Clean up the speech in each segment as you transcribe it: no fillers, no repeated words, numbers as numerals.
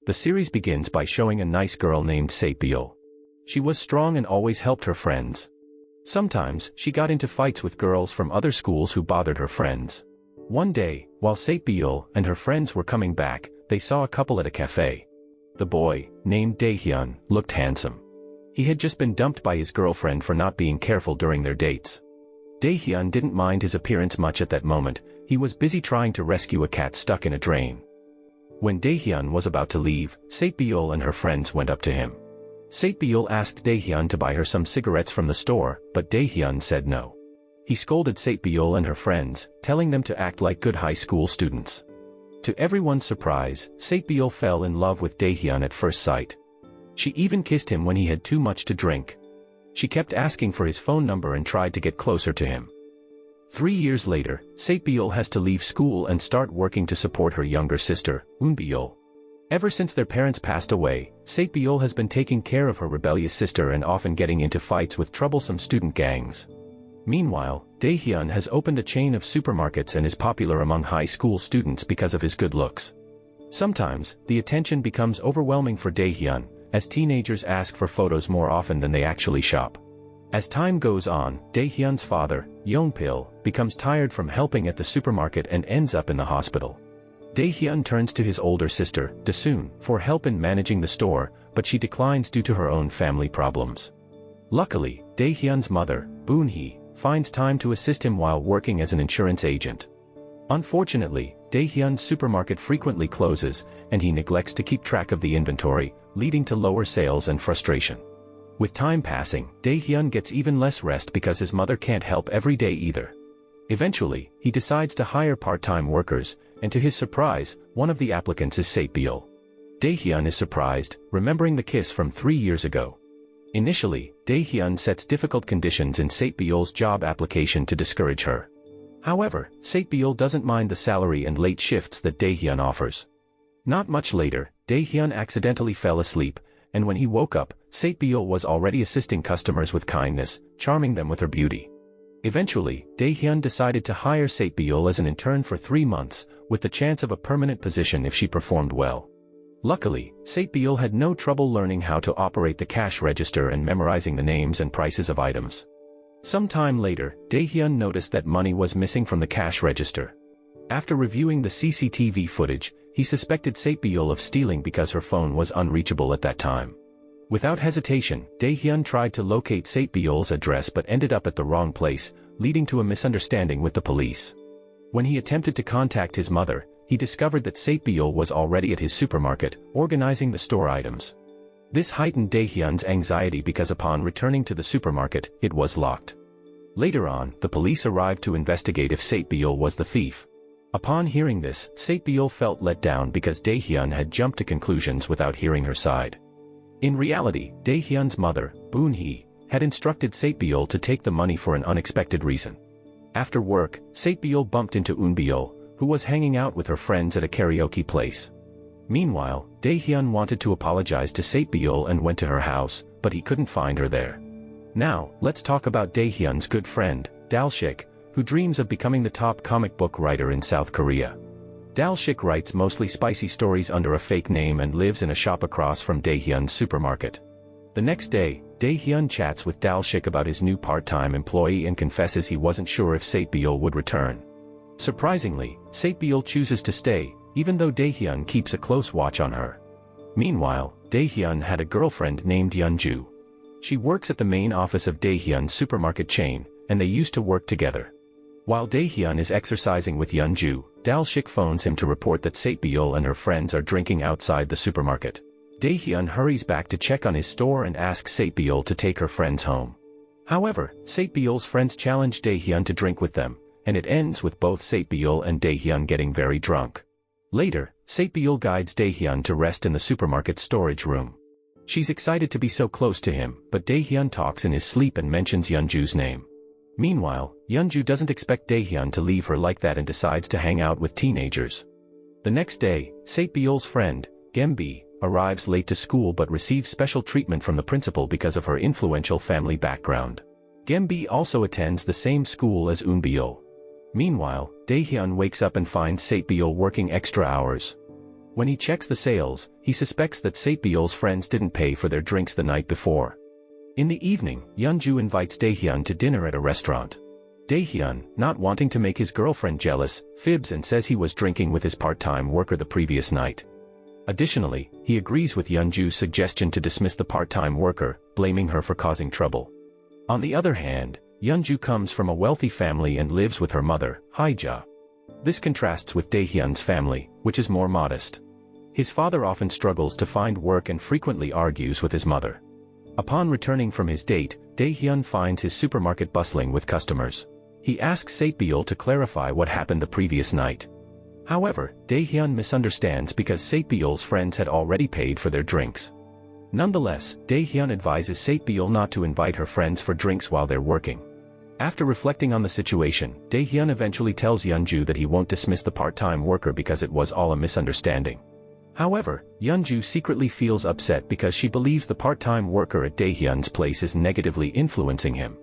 The series begins by showing a nice girl named Sae-byul. She was strong and always helped her friends. Sometimes, she got into fights with girls from other schools who bothered her friends. One day, while Sae-byul and her friends were coming back, they saw a couple at a cafe. The boy, named Dae-hyun, looked handsome. He had just been dumped by his girlfriend for not being careful during their dates. Dae-hyun didn't mind his appearance much at that moment. He was busy trying to rescue a cat stuck in a drain. When Dae-hyun was about to leave, Sae-byul and her friends went up to him. Sae-byul asked Dae-hyun to buy her some cigarettes from the store, but Dae-hyun said no. He scolded Sae-byul and her friends, telling them to act like good high school students. To everyone's surprise, Sae-byul fell in love with Dae-hyun at first sight. She even kissed him when he had too much to drink. She kept asking for his phone number and tried to get closer to him. 3 years later, Sae-byul has to leave school and start working to support her younger sister, Eun-byul. Ever since their parents passed away, Sae-byul has been taking care of her rebellious sister and often getting into fights with troublesome student gangs. Meanwhile, Dae-hyun has opened a chain of supermarkets and is popular among high school students because of his good looks. Sometimes, the attention becomes overwhelming for Dae-hyun, as teenagers ask for photos more often than they actually shop. As time goes on, Dae-hyun's father, Yeong-pil, becomes tired from helping at the supermarket and ends up in the hospital. Dae-hyun turns to his older sister, Dae-sun, for help in managing the store, but she declines due to her own family problems. Luckily, Dae-hyun's mother, Boon-hee, finds time to assist him while working as an insurance agent. Unfortunately, Dae-hyun's supermarket frequently closes, and he neglects to keep track of the inventory, leading to lower sales and frustration. With time passing, Dae-hyun gets even less rest because his mother can't help every day either. Eventually, he decides to hire part-time workers, and to his surprise, one of the applicants is Sae-byul. Dae-hyun is surprised, remembering the kiss from 3 years ago. Initially, Dae-hyun sets difficult conditions in Sae-byul's job application to discourage her. However, Sae-byul doesn't mind the salary and late shifts that Dae-hyun offers. Not much later, Dae-hyun accidentally fell asleep, and when he woke up, Sae-byul was already assisting customers with kindness, charming them with her beauty. Eventually, Dae-hyun decided to hire Sae-byul as an intern for 3 months, with the chance of a permanent position if she performed well. Luckily, Sae-byul had no trouble learning how to operate the cash register and memorizing the names and prices of items. Some time later, Dae-hyun noticed that money was missing from the cash register. After reviewing the CCTV footage, he suspected Sae-byul of stealing because her phone was unreachable at that time. Without hesitation, Dae-hyun tried to locate Sae-byul's address but ended up at the wrong place, leading to a misunderstanding with the police. When he attempted to contact his mother, he discovered that Sae-byul was already at his supermarket, organizing the store items. This heightened Dae-hyun's anxiety because upon returning to the supermarket, it was locked. Later on, the police arrived to investigate if Sae-byul was the thief. Upon hearing this, Sae-byul felt let down because Dae-hyun had jumped to conclusions without hearing her side. In reality, Dae-hyun's mother, Boon-hee, had instructed Sae-byul to take the money for an unexpected reason. After work, Sae-byul bumped into Eun-byul, who was hanging out with her friends at a karaoke place. Meanwhile, Dae-hyun wanted to apologize to Sae-byul and went to her house, but he couldn't find her there. Now, let's talk about Dae-hyun's good friend, Dal-shik, who dreams of becoming the top comic book writer in South Korea. Dal-shik writes mostly spicy stories under a fake name and lives in a shop across from Dae-hyun's supermarket. The next day, Dae-hyun chats with Dal-shik about his new part-time employee and confesses he wasn't sure if Sae-byul would return. Surprisingly, Sae-byul chooses to stay, even though Dae-hyun keeps a close watch on her. Meanwhile, Dae-hyun had a girlfriend named Yeon-ju. She works at the main office of Dae-hyun's supermarket chain, and they used to work together. While Dae-hyun is exercising with Yeon-ju, Dal-shik phones him to report that Sae-byul and her friends are drinking outside the supermarket. Dae-hyun hurries back to check on his store and asks Sae-byul to take her friends home. However, Sae-byul's friends challenge Dae-hyun to drink with them, and it ends with both Sae-byul and Dae-hyun getting very drunk. Later, Sae-byul guides Dae-hyun to rest in the supermarket storage room. She's excited to be so close to him, but Dae-hyun talks in his sleep and mentions Yeon-ju's name. Meanwhile, Yeon-ju doesn't expect Dae-hyun to leave her like that and decides to hang out with teenagers. The next day, Sae-byul's friend, Gembi, arrives late to school but receives special treatment from the principal because of her influential family background. Gembi also attends the same school as Eun-byul. Meanwhile, Dae-hyun wakes up and finds Sae-byul working extra hours. When he checks the sales, he suspects that Saebyul's friends didn't pay for their drinks the night before. In the evening, Yeonju invites Dae-hyun to dinner at a restaurant. Dae-hyun, not wanting to make his girlfriend jealous, fibs and says he was drinking with his part-time worker the previous night. Additionally, he agrees with Yeonju's suggestion to dismiss the part-time worker, blaming her for causing trouble. On the other hand, Yeonju comes from a wealthy family and lives with her mother, Haja. This contrasts with Dae-hyun's family, which is more modest. His father often struggles to find work and frequently argues with his mother. Upon returning from his date, Dae-hyun finds his supermarket bustling with customers. He asks Saebyul to clarify what happened the previous night. However, Dae-hyun misunderstands because Saebyul's friends had already paid for their drinks. Nonetheless, Dae-hyun advises Saebyul not to invite her friends for drinks while they're working. After reflecting on the situation, Dae-hyun eventually tells Yeonju that he won't dismiss the part-time worker because it was all a misunderstanding. However, Yeonju secretly feels upset because she believes the part-time worker at Dae-hyun's place is negatively influencing him.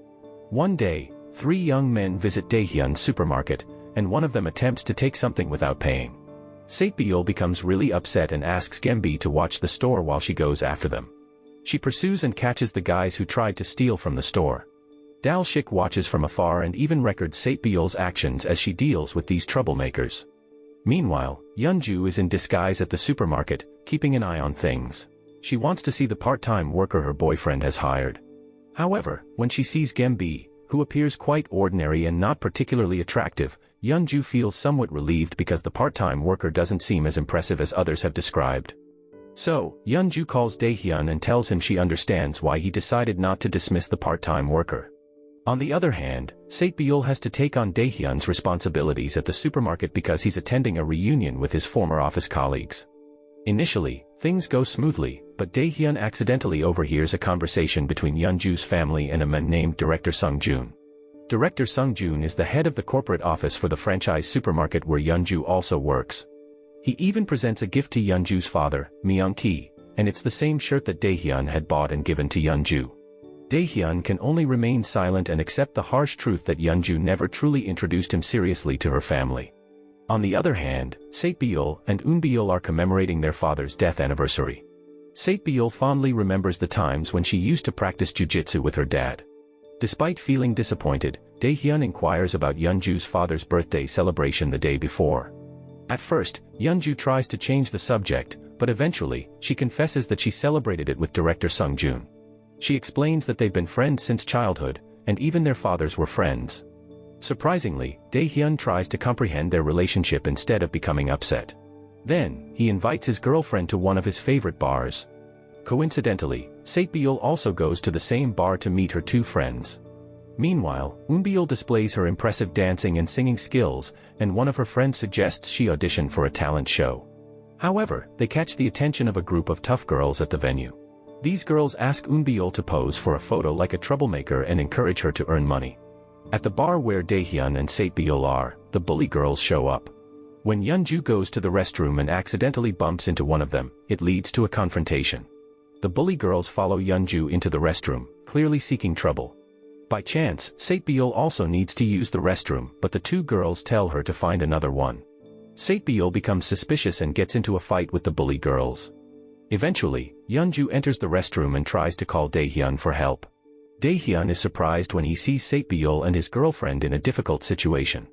One day, 3 young men visit Dae-hyun's supermarket, and one of them attempts to take something without paying. Saebyul becomes really upset and asks Gembi to watch the store while she goes after them. She pursues and catches the guys who tried to steal from the store. Dae-hyun watches from afar and even records Saebyul's actions as she deals with these troublemakers. Meanwhile, Yeonju is in disguise at the supermarket, keeping an eye on things. She wants to see the part-time worker her boyfriend has hired. However, when she sees Gembi, who appears quite ordinary and not particularly attractive, Yeonju feels somewhat relieved because the part-time worker doesn't seem as impressive as others have described. So, Yeonju calls Dae-hyun and tells him she understands why he decided not to dismiss the part-time worker. On the other hand, Saebyul has to take on Dae-hyun's responsibilities at the supermarket because he's attending a reunion with his former office colleagues. Initially, things go smoothly, but Dae-hyun accidentally overhears a conversation between Yeonju's family and a man named Director Sung-joon. Director Sung-joon is the head of the corporate office for the franchise supermarket where Yeonju also works. He even presents a gift to Yeonju's father, Myung-ki, and it's the same shirt that Dae-hyun had bought and given to Yeonju. Dae-hyun can only remain silent and accept the harsh truth that Yeonju never truly introduced him seriously to her family. On the other hand, Saebyul and Eunbyul are commemorating their father's death anniversary. Saebyul fondly remembers the times when she used to practice jujitsu with her dad. Despite feeling disappointed, Dae-hyun inquires about Yeonju's father's birthday celebration the day before. At first, Yeonju tries to change the subject, but eventually, she confesses that she celebrated it with director Sung-joon. She explains that they've been friends since childhood, and even their fathers were friends. Surprisingly, Dae-hyun tries to comprehend their relationship instead of becoming upset. Then, he invites his girlfriend to one of his favorite bars. Coincidentally, Saebyul also goes to the same bar to meet her 2 friends. Meanwhile, Eunbyul displays her impressive dancing and singing skills, and one of her friends suggests she audition for a talent show. However, they catch the attention of a group of tough girls at the venue. These girls ask Eunbyul to pose for a photo like a troublemaker and encourage her to earn money. At the bar where Dae-hyun and Saebyul are, the bully girls show up. When Yeonju goes to the restroom and accidentally bumps into one of them, it leads to a confrontation. The bully girls follow Yeonju into the restroom, clearly seeking trouble. By chance, Saebyul also needs to use the restroom, but the 2 girls tell her to find another one. Saebyul becomes suspicious and gets into a fight with the bully girls. Eventually, Yeonju enters the restroom and tries to call Dae-hyun for help. Dae-hyun is surprised when he sees Saebyul and his girlfriend in a difficult situation.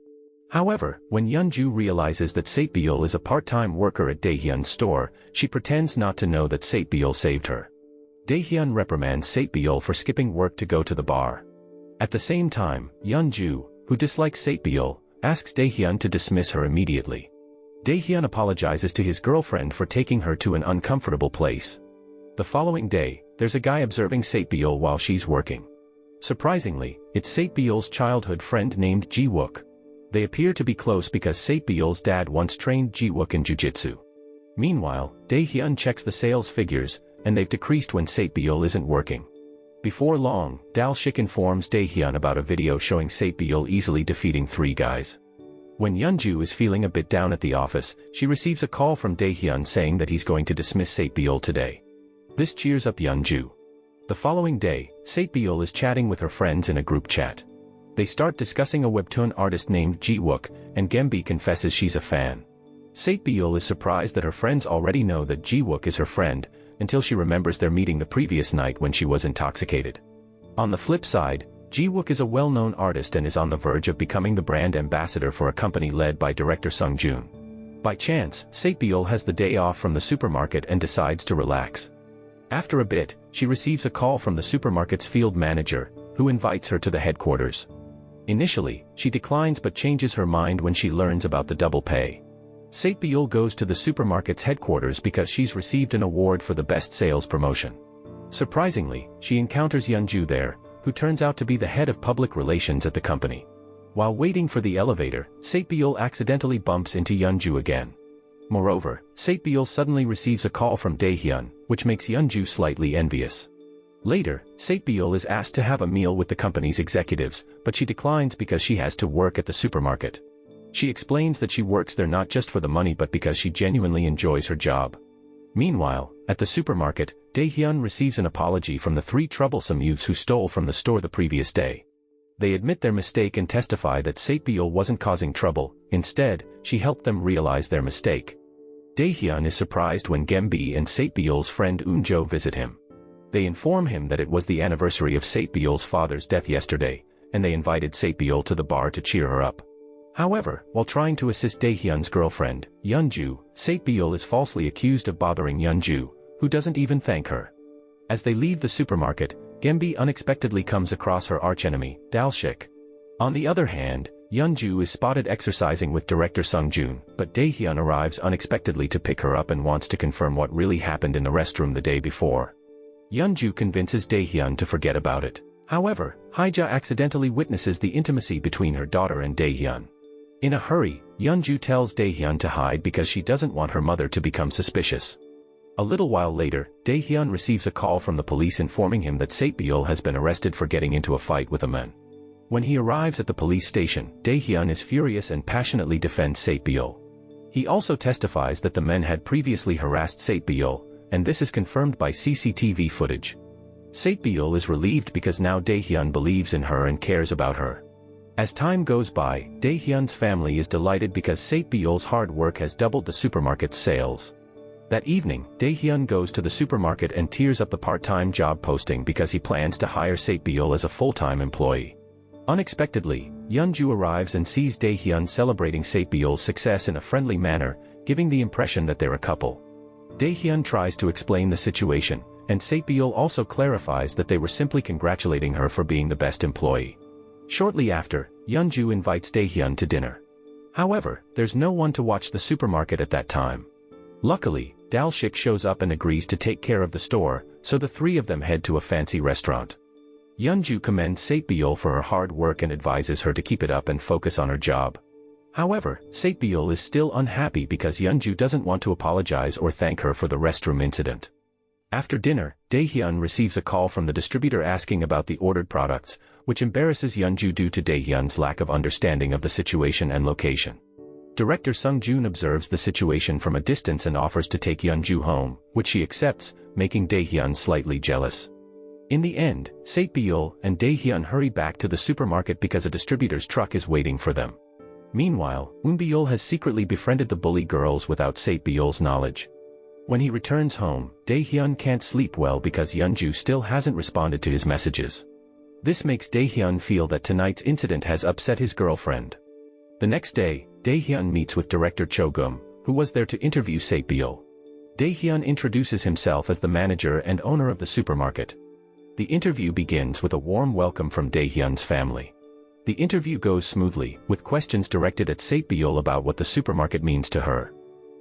However, when Yeonju realizes that Saebyul is a part-time worker at Dae-hyun's store, she pretends not to know that Saebyul saved her. Dae-hyun reprimands Saebyul for skipping work to go to the bar. At the same time, Yeonju, who dislikes Saebyul, asks Dae-hyun to dismiss her immediately. Dae-hyun apologizes to his girlfriend for taking her to an uncomfortable place. The following day, there's a guy observing Saebyul while she's working. Surprisingly, it's Saebyul's childhood friend named Ji-wook. They appear to be close because Saebyul's dad once trained Ji-wook in jujitsu. Meanwhile, Dae-hyun checks the sales figures, and they've decreased when Saebyul isn't working. Before long, Dae-hyun informs Dae-hyun about a video showing Saebyul easily defeating 3 guys. When Yeonju is feeling a bit down at the office, she receives a call from Dae-hyun saying that he's going to dismiss Saebyul today. This cheers up Yeonju. The following day, Saebyul is chatting with her friends in a group chat. They start discussing a webtoon artist named Ji-wook, and Gembi confesses she's a fan. Sae-byul is surprised that her friends already know that Ji-wook is her friend, until she remembers their meeting the previous night when she was intoxicated. On the flip side, Ji-wook is a well-known artist and is on the verge of becoming the brand ambassador for a company led by director Sung-joon. By chance, Sae-byul has the day off from the supermarket and decides to relax. After a bit, she receives a call from the supermarket's field manager, who invites her to the headquarters. Initially, she declines but changes her mind when she learns about the double pay. Sae-byul goes to the supermarket's headquarters because she's received an award for the best sales promotion. Surprisingly, she encounters Yeon-ju there, who turns out to be the head of public relations at the company. While waiting for the elevator, Sae-byul accidentally bumps into Yeon-ju again. Moreover, Sae-byul suddenly receives a call from Dae-hyun, which makes Yeon-ju slightly envious. Later, Sae-byul is asked to have a meal with the company's executives, but she declines because she has to work at the supermarket. She explains that she works there not just for the money but because she genuinely enjoys her job. Meanwhile, at the supermarket, Dae-hyun receives an apology from the three troublesome youths who stole from the store the previous day. They admit their mistake and testify that Sae-byul wasn't causing trouble, instead, she helped them realize their mistake. Dae-hyun is surprised when Gembi and Sae-byul's friend Eun-jo visit him. They inform him that it was the anniversary of Sae-byul's father's death yesterday, and they invited Sae-byul to the bar to cheer her up. However, while trying to assist Dae-hyun's girlfriend, Yeon-ju, Sae-byul is falsely accused of bothering Yeon-ju, who doesn't even thank her. As they leave the supermarket, Gembi unexpectedly comes across her archenemy, Dae-shik. On the other hand, Yeon-ju is spotted exercising with director Sung-joon, but Dae-hyun arrives unexpectedly to pick her up and wants to confirm what really happened in the restroom the day before. Yeon-ju convinces Dae-hyun to forget about it. However, Haja accidentally witnesses the intimacy between her daughter and Dae-hyun. In a hurry, Yeon-ju tells Dae-hyun to hide because she doesn't want her mother to become suspicious. A little while later, Dae-hyun receives a call from the police informing him that Sae-byul has been arrested for getting into a fight with a man. When he arrives at the police station, Dae-hyun is furious and passionately defends Sae-byul. He also testifies that the men had previously harassed Sae-byul, and this is confirmed by CCTV footage. Sae-byul is relieved because now Dae-hyun believes in her and cares about her. As time goes by, Dae-hyun's family is delighted because Sae-byul's hard work has doubled the supermarket's sales. That evening, Dae-hyun goes to the supermarket and tears up the part-time job posting because he plans to hire Sae-byul as a full-time employee. Unexpectedly, Yeon-ju arrives and sees Dae-hyun celebrating Sae-byul's success in a friendly manner, giving the impression that they're a couple. Dae-hyun tries to explain the situation, and Sae-byul also clarifies that they were simply congratulating her for being the best employee. Shortly after, Yeon-ju invites Dae-hyun to dinner. However, there's no one to watch the supermarket at that time. Luckily, Dae-shik shows up and agrees to take care of the store, so the three of them head to a fancy restaurant. Yeon-ju commends Sae-byul for her hard work and advises her to keep it up and focus on her job. However, Sae-byul is still unhappy because Yeon-ju doesn't want to apologize or thank her for the restroom incident. After dinner, Dae-hyun receives a call from the distributor asking about the ordered products, which embarrasses Yeon-ju due to Dae-hyun's lack of understanding of the situation and location. Director Sung-joon observes the situation from a distance and offers to take Yeon-ju home, which she accepts, making Dae-hyun slightly jealous. In the end, Sae-byul and Dae-hyun hurry back to the supermarket because a distributor's truck is waiting for them. Meanwhile, Eun-byul has secretly befriended the bully girls without Sae-byul's knowledge. When he returns home, Dae-hyun can't sleep well because Yeon-ju still hasn't responded to his messages. This makes Dae-hyun feel that tonight's incident has upset his girlfriend. The next day, Dae-hyun meets with director Cho-gum, who was there to interview Sae-byul. Dae-hyun introduces himself as the manager and owner of the supermarket. The interview begins with a warm welcome from Dae-hyun's family. The interview goes smoothly, with questions directed at Sae-byul about what the supermarket means to her.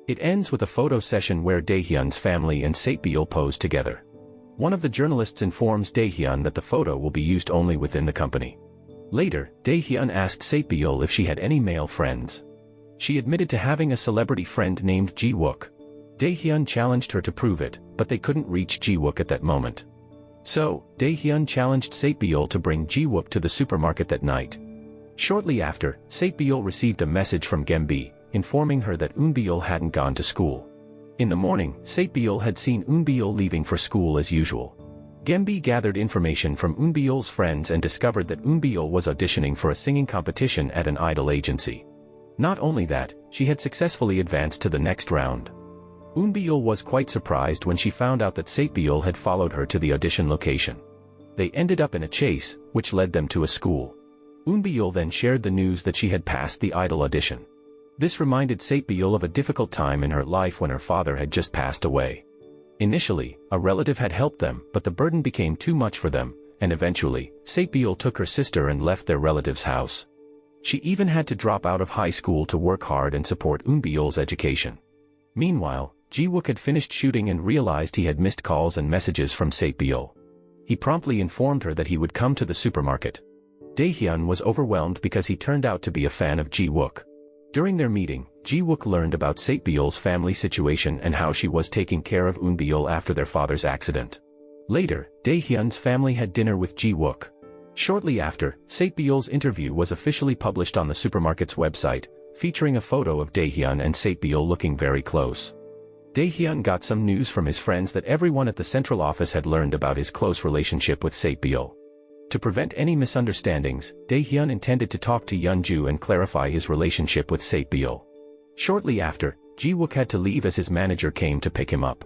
It ends with a photo session where Dae-hyun's family and Sae-byul pose together. One of the journalists informs Dae-hyun that the photo will be used only within the company. Later, Dae-hyun asked Sae-byul if she had any male friends. She admitted to having a celebrity friend named Ji-wook. Dae-hyun challenged her to prove it, but they couldn't reach Ji-wook at that moment. So, Dae-hyun challenged Sae-byul to bring Ji-wook to the supermarket that night. Shortly after, Sae-byul received a message from Gembi, informing her that Eun-byul hadn't gone to school. In the morning, Sae-byul had seen Eun-byul leaving for school as usual. Gembi gathered information from Eun-byul's friends and discovered that Eun-byul was auditioning for a singing competition at an idol agency. Not only that, she had successfully advanced to the next round. Eun-byul was quite surprised when she found out that Sae-byul had followed her to the audition location. They ended up in a chase, which led them to a school. Eun-byul then shared the news that she had passed the idol audition. This reminded Sae-byul of a difficult time in her life when her father had just passed away. Initially, a relative had helped them, but the burden became too much for them, and eventually, Sae-byul took her sister and left their relative's house. She even had to drop out of high school to work hard and support Eun-byul's education. Meanwhile, Ji-wook had finished shooting and realized he had missed calls and messages from Sae-byul. He promptly informed her that he would come to the supermarket. Dae-hyun was overwhelmed because he turned out to be a fan of Ji-wook. During their meeting, Ji-wook learned about Sae-byul's family situation and how she was taking care of Eun-byul after their father's accident. Later, Dae-hyun's family had dinner with Ji-wook. Shortly after, Sae-byul's interview was officially published on the supermarket's website, featuring a photo of Dae-hyun and Sae-byul looking very close. Dae-hyun got some news from his friends that everyone at the central office had learned about his close relationship with Sae-byul. To prevent any misunderstandings, Dae-hyun intended to talk to Yeonju and clarify his relationship with Sae-byul. Shortly after, Ji-wook had to leave as his manager came to pick him up.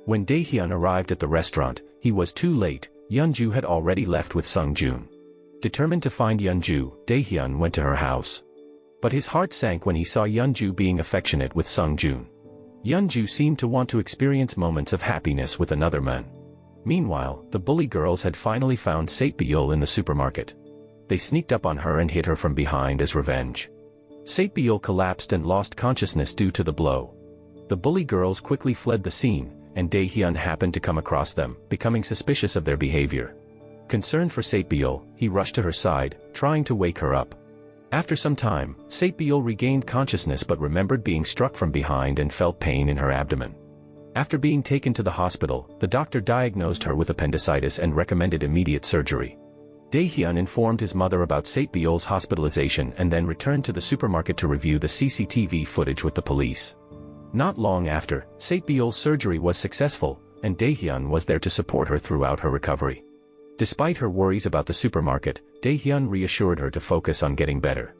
When Dae-hyun arrived at the restaurant, he was too late. Yeonju had already left with Sung-joon. Determined to find Yeonju, Dae-hyun went to her house. But his heart sank when he saw Yeonju being affectionate with Sung-joon. Yeonju seemed to want to experience moments of happiness with another man. Meanwhile, the bully girls had finally found Sae-byul in the supermarket. They sneaked up on her and hit her from behind as revenge. Sae-byul collapsed and lost consciousness due to the blow. The bully girls quickly fled the scene, and Dae-hyun happened to come across them, becoming suspicious of their behavior. Concerned for Sae-byul, he rushed to her side, trying to wake her up. After some time, Sae-byul regained consciousness but remembered being struck from behind and felt pain in her abdomen. After being taken to the hospital, the doctor diagnosed her with appendicitis and recommended immediate surgery. Dae-hyun informed his mother about Sae-byul's hospitalization and then returned to the supermarket to review the CCTV footage with the police. Not long after, Sae-byul's surgery was successful, and Dae-hyun was there to support her throughout her recovery. Despite her worries about the supermarket, Dae-hyun reassured her to focus on getting better.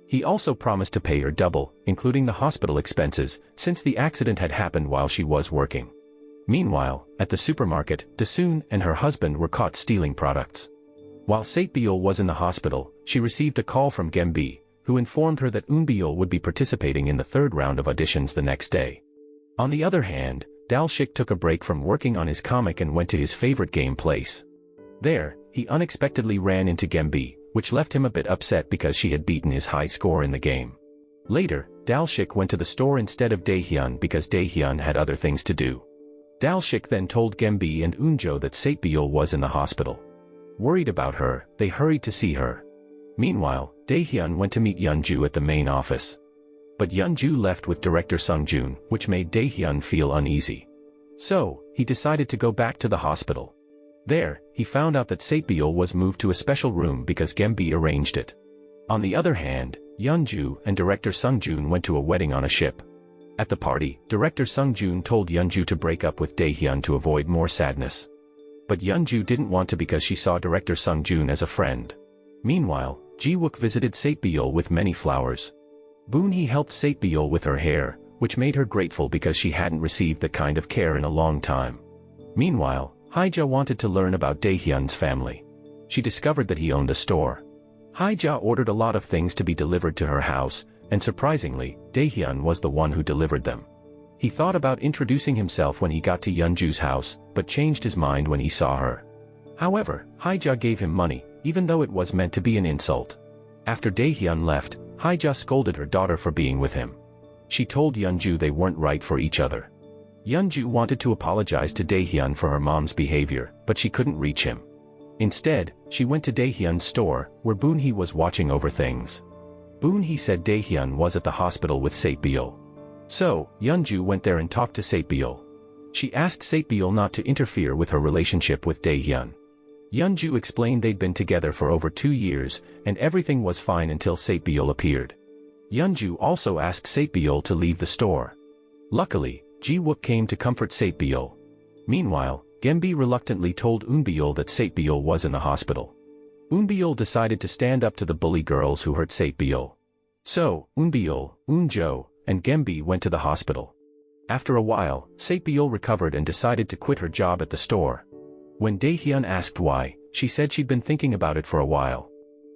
He also promised to pay her double, including the hospital expenses, since the accident had happened while she was working. Meanwhile, at the supermarket, Dae-soon and her husband were caught stealing products. While Sae-byul was in the hospital, she received a call from Gembi, who informed her that Eun-byul would be participating in the third round of auditions the next day. On the other hand, Dal-shik took a break from working on his comic and went to his favorite game place. There, he unexpectedly ran into Gembi, which left him a bit upset because she had beaten his high score in the game. Later, Dal-shik went to the store instead of Dae-hyun because Dae-hyun had other things to do. Dal-shik then told Gembi and Eun-jo that Sae-byul was in the hospital. Worried about her, they hurried to see her. Meanwhile, Dae-hyun went to meet Yeonju at the main office. But Yeonju left with director Sung-joon, which made Dae-hyun feel uneasy. So, he decided to go back to the hospital. There, he found out that Sae-byul was moved to a special room because Gembi arranged it. On the other hand, Yeonju and director Sung-joon went to a wedding on a ship. At the party, director Sung-joon told Yeonju to break up with Dae-hyun to avoid more sadness. But Yeonju didn't want to because she saw director Sung-joon as a friend. Meanwhile, Ji-wook visited Sae-byul with many flowers. Boon-hee helped Sae-byul with her hair, which made her grateful because she hadn't received that kind of care in a long time. Meanwhile, Haja wanted to learn about Dae-hyun's family. She discovered that he owned a store. Haja ordered a lot of things to be delivered to her house, and surprisingly, Dae-hyun was the one who delivered them. He thought about introducing himself when he got to Yeonju's house, but changed his mind when he saw her. However, Haja gave him money, even though it was meant to be an insult. After Dae-hyun left, Haja scolded her daughter for being with him. She told Yeonju they weren't right for each other. Yeonju wanted to apologize to Dae-hyun for her mom's behavior, but she couldn't reach him. Instead, she went to Dae-hyun's store, where Boon-hee was watching over things. Boon-hee said Dae-hyun was at the hospital with Sae-byul. So, Yeonju went there and talked to Sae-byul. She asked Sae-byul not to interfere with her relationship with Dae-hyun. Yeonju explained they'd been together for over 2 years, and everything was fine until Sae-byul appeared. Yeonju also asked Sae-byul to leave the store. Luckily, Ji-wook came to comfort Sae-byul. Meanwhile, Gembi reluctantly told Eun-byul that Sae-byul was in the hospital. Eun-byul decided to stand up to the bully girls who hurt Sae-byul. So, Eunbiul, Eunjo, and Gembi went to the hospital. After a while, Saebyul recovered and decided to quit her job at the store. When Dae-hyun asked why, she said she'd been thinking about it for a while.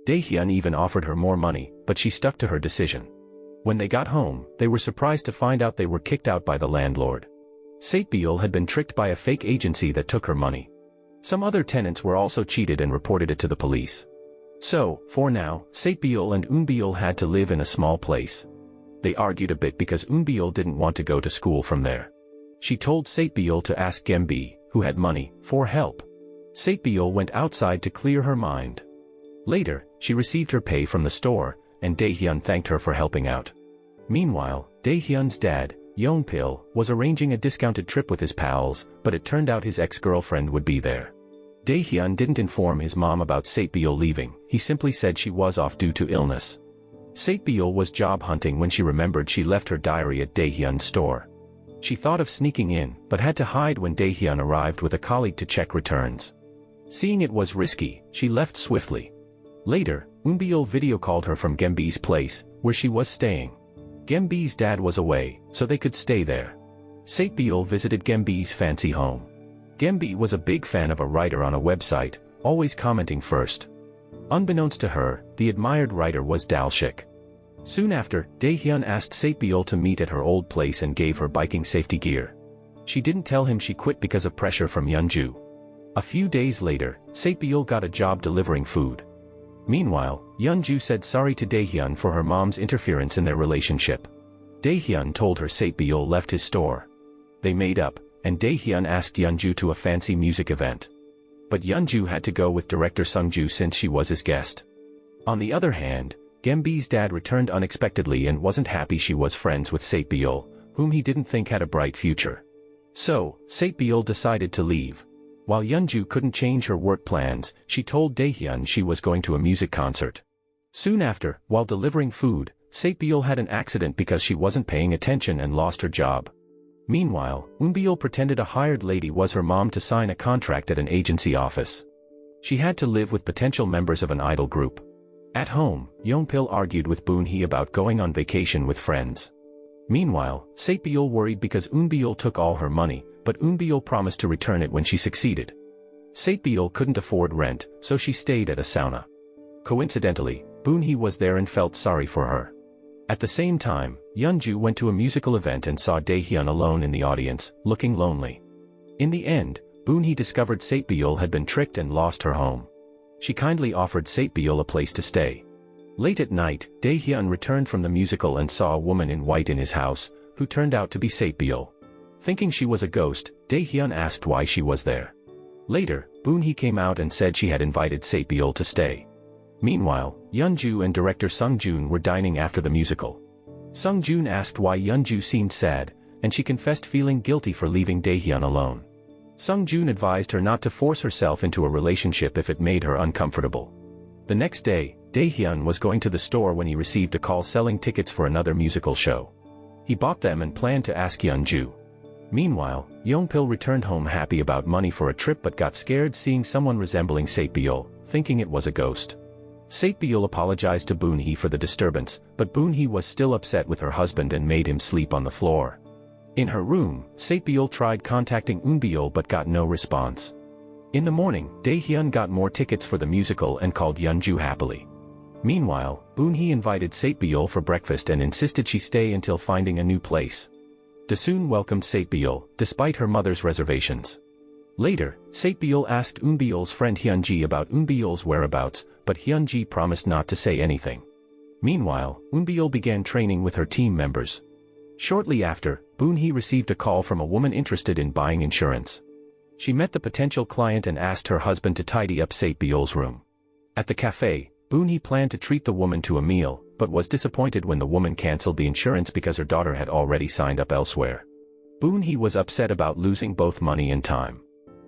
Dae-hyun even offered her more money, but she stuck to her decision. When they got home, they were surprised to find out they were kicked out by the landlord. Saebyul had been tricked by a fake agency that took her money. Some other tenants were also cheated and reported it to the police. So, for now, Saebyul and Eunbiul had to live in a small place. They argued a bit because Eunbiul didn't want to go to school from there. She told Saebyul to ask Gembi, who had money, for help. Saebyul went outside to clear her mind. Later, she received her pay from the store, and Dae-hyun thanked her for helping out. Meanwhile, Dae-hyun's dad, Yeonpil, was arranging a discounted trip with his pals, but it turned out his ex-girlfriend would be there. Dae-hyun didn't inform his mom about Saebyul leaving, he simply said she was off due to illness. Saebyul was job hunting when she remembered she left her diary at Dae-hyun's store. She thought of sneaking in, but had to hide when Dae-hyun arrived with a colleague to check returns. Seeing it was risky, she left swiftly. Later, Eunbiul video called her from Gembi's place, where she was staying. Gembi's dad was away, so they could stay there. Saebyul visited Gembi's fancy home. Gembi was a big fan of a writer on a website, always commenting first. Unbeknownst to her, the admired writer was Dalshik. Soon after, Dae-hyun asked Saebyul to meet at her old place and gave her biking safety gear. She didn't tell him she quit because of pressure from Yeonju. A few days later, Saebyul got a job delivering food. Meanwhile, Yeonju said sorry to Dae-hyun for her mom's interference in their relationship. Dae-hyun told her Saebyul left his store. They made up, and Dae-hyun asked Yeonju to a fancy music event. But Yeonju had to go with director Sungju since she was his guest. On the other hand, Gembi's dad returned unexpectedly and wasn't happy she was friends with Saebyul, whom he didn't think had a bright future. So, Saebyul decided to leave. While Yeonju couldn't change her work plans, she told Dae-hyun she was going to a music concert. Soon after, while delivering food, Saebyul had an accident because she wasn't paying attention and lost her job. Meanwhile, Eunbiul pretended a hired lady was her mom to sign a contract at an agency office. She had to live with potential members of an idol group. At home, Yeonpil argued with Boon-hee about going on vacation with friends. Meanwhile, Saebyul worried because Eunbiul took all her money, but Eunbiul promised to return it when she succeeded. Saebyul couldn't afford rent, so she stayed at a sauna. Coincidentally, Boon-hee was there and felt sorry for her. At the same time, Yeonju went to a musical event and saw Dae-hyun alone in the audience, looking lonely. In the end, Boon-hee discovered Saebyul had been tricked and lost her home. She kindly offered Saebyul a place to stay. Late at night, Dae-hyun returned from the musical and saw a woman in white in his house, who turned out to be Saebyul. Thinking she was a ghost, Dae-hyun asked why she was there. Later, Boon-hee came out and said she had invited Saebyul to stay. Meanwhile, Yeonju and director Sung-joon were dining after the musical. Sung-joon asked why Yeonju seemed sad, and she confessed feeling guilty for leaving Dae-hyun alone. Sung-joon advised her not to force herself into a relationship if it made her uncomfortable. The next day, Dae-hyun was going to the store when he received a call selling tickets for another musical show. He bought them and planned to ask Yeonju. Meanwhile, Yeonpil returned home happy about money for a trip but got scared seeing someone resembling Saebyul, thinking it was a ghost. Saebyul apologized to Boon-hee for the disturbance, but Boon-hee was still upset with her husband and made him sleep on the floor. In her room, Saebyul tried contacting Eunbiul but got no response. In the morning, Dae-hyun got more tickets for the musical and called Yeonju happily. Meanwhile, Boon-hee invited Saebyul for breakfast and insisted she stay until finding a new place. Dae-soon welcomed Saebyul, despite her mother's reservations. Later, Saebyul asked Eunbiul's friend Hyunji about Eunbiul's whereabouts, but Hyunji promised not to say anything. Meanwhile, Eunbiul began training with her team members. Shortly after, Boon-hee received a call from a woman interested in buying insurance. She met the potential client and asked her husband to tidy up Saebyul's room. At the cafe, Boon-hee planned to treat the woman to a meal, but was disappointed when the woman cancelled the insurance because her daughter had already signed up elsewhere. Boon-hee was upset about losing both money and time.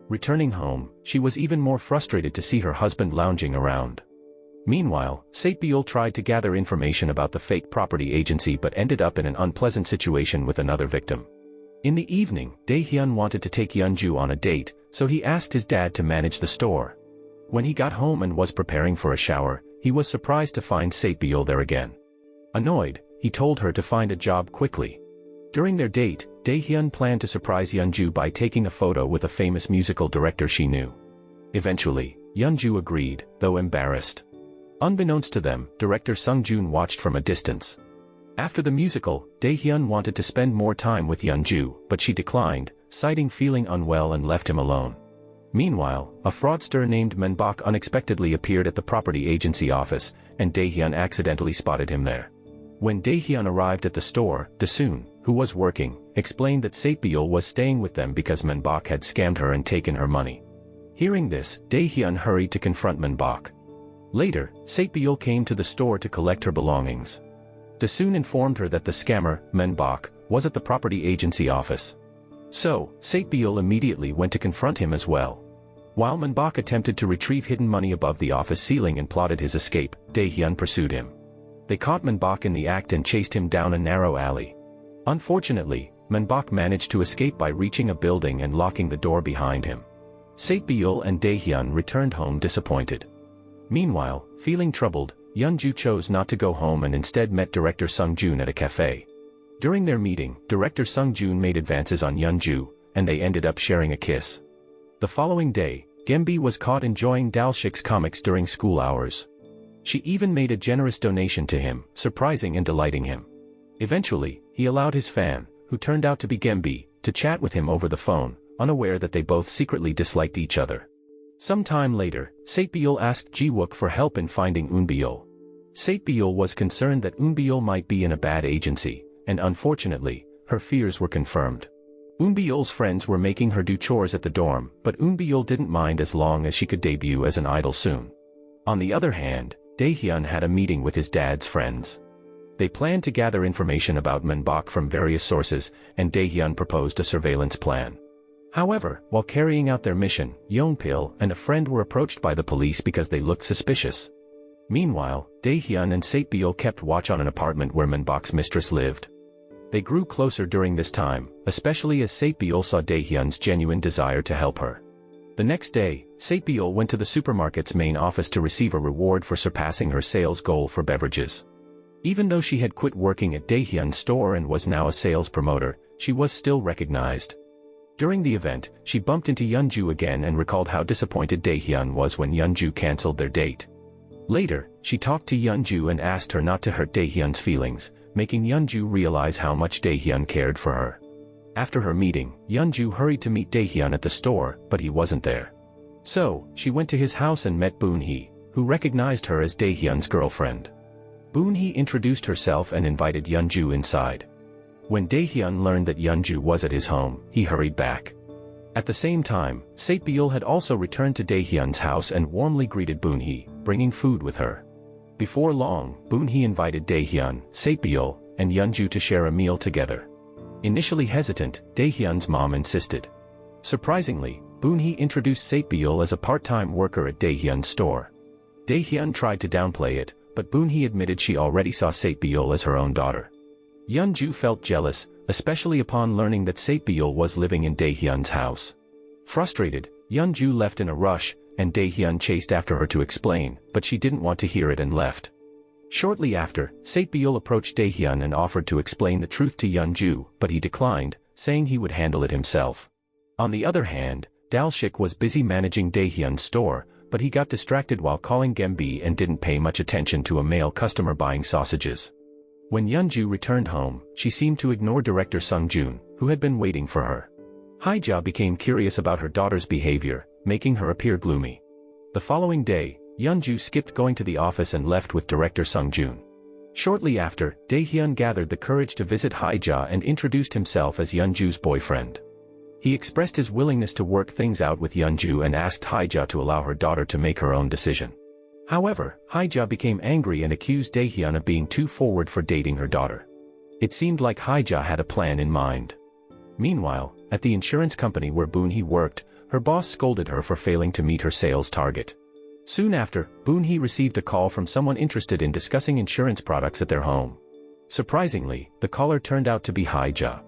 Returning home, she was even more frustrated to see her husband lounging around. Meanwhile, Saebyul tried to gather information about the fake property agency but ended up in an unpleasant situation with another victim. In the evening, Dae-hyun wanted to take Yeonju on a date, so he asked his dad to manage the store. When he got home and was preparing for a shower, he was surprised to find Saebyul there again. Annoyed, he told her to find a job quickly. During their date, Dae-hyun planned to surprise Yeonju by taking a photo with a famous musical director she knew. Eventually, Yeonju agreed, though embarrassed. Unbeknownst to them, director Sung-joon watched from a distance. After the musical, Dae-hyun wanted to spend more time with Yeonju, but she declined, citing feeling unwell and left him alone. Meanwhile, a fraudster named Menbok unexpectedly appeared at the property agency office, and Dae-hyun accidentally spotted him there. When Dae-hyun arrived at the store, Dae-soon, who was working, explained that Sae-byul was staying with them because Menbok had scammed her and taken her money. Hearing this, Dae-hyun hurried to confront Menbok. Later, Sae-byul came to the store to collect her belongings. Dae-soon informed her that the scammer, Menbok, was at the property agency office. So, Sae-byul immediately went to confront him as well. While Menbok attempted to retrieve hidden money above the office ceiling and plotted his escape, Dae-hyun pursued him. They caught Menbok in the act and chased him down a narrow alley. Unfortunately, Menbok managed to escape by reaching a building and locking the door behind him. Sae-byul and Dae-hyun returned home disappointed. Meanwhile, feeling troubled, Yeonju chose not to go home and instead met director Sung-joon at a cafe. During their meeting, director Sung-joon made advances on Yeonju, and they ended up sharing a kiss. The following day, Gembi was caught enjoying Dalshik's comics during school hours. She even made a generous donation to him, surprising and delighting him. Eventually, he allowed his fan, who turned out to be Gembi, to chat with him over the phone, unaware that they both secretly disliked each other. Some time later, Sae-byul asked Ji-wook for help in finding Eun-byul. Sae-byul was concerned that Eun-byul might be in a bad agency, and unfortunately, her fears were confirmed. Eun-byul's friends were making her do chores at the dorm, but Eun-byul didn't mind as long as she could debut as an idol soon. On the other hand, Dae-hyun had a meeting with his dad's friends. They planned to gather information about Menbok from various sources, and Dae-hyun proposed a surveillance plan. However, while carrying out their mission, Yeonpil and a friend were approached by the police because they looked suspicious. Meanwhile, Dae-hyun and Sae-byul kept watch on an apartment where Menbok's mistress lived. They grew closer during this time, especially as Sae-byul saw Dae-hyun's genuine desire to help her. The next day, Sae-byul went to the supermarket's main office to receive a reward for surpassing her sales goal for beverages. Even though she had quit working at Dae-hyun's store and was now a sales promoter, she was still recognized. During the event, she bumped into Yeonju again and recalled how disappointed Dae-hyun was when Yeonju canceled their date. Later, she talked to Yeonju and asked her not to hurt Dae-hyun's feelings, making Yeonju realize how much Dae-hyun cared for her. After her meeting, Yeonju hurried to meet Dae-hyun at the store, but he wasn't there. So, she went to his house and met Boon-hee, who recognized her as Dae-hyun's girlfriend. Boon-hee introduced herself and invited Yeonju inside. When Dae-hyun learned that Yeonju was at his home, he hurried back. At the same time, Sae-byul had also returned to Dae-hyun's house and warmly greeted Boon-hee, bringing food with her. Before long, Boon-hee invited Dae-hyun, Sae-byul, and Yeonju to share a meal together. Initially hesitant, Dae-hyun's mom insisted. Surprisingly, Boon-hee introduced Sae-byul as a part-time worker at Dae-hyun's store. Dae-hyun tried to downplay it, but Boon-hee admitted she already saw Sae-byul as her own daughter. Yeonju felt jealous, especially upon learning that Sae-byul was living in Dae-hyun's house. Frustrated, Yeonju left in a rush, and Dae-hyun chased after her to explain, but she didn't want to hear it and left. Shortly after, Sae-byul approached Dae-hyun and offered to explain the truth to Yeonju, but he declined, saying he would handle it himself. On the other hand, Dalshik was busy managing Dae-hyun's store, but he got distracted while calling Gembi and didn't pay much attention to a male customer buying sausages. When Yeonju returned home, she seemed to ignore director Sung-joon, who had been waiting for her. Haja became curious about her daughter's behavior, making her appear gloomy. The following day, Yeonju skipped going to the office and left with director Sung-joon. Shortly after, Dae-hyun gathered the courage to visit Haja and introduced himself as Yeonju's boyfriend. He expressed his willingness to work things out with Yeonju and asked Haja to allow her daughter to make her own decision. However, Haja became angry and accused Dae-hyun of being too forward for dating her daughter. It seemed like Haja had a plan in mind. Meanwhile, at the insurance company where Boon-hee worked, her boss scolded her for failing to meet her sales target. Soon after, Boon-hee received a call from someone interested in discussing insurance products at their home. Surprisingly, the caller turned out to be Haja.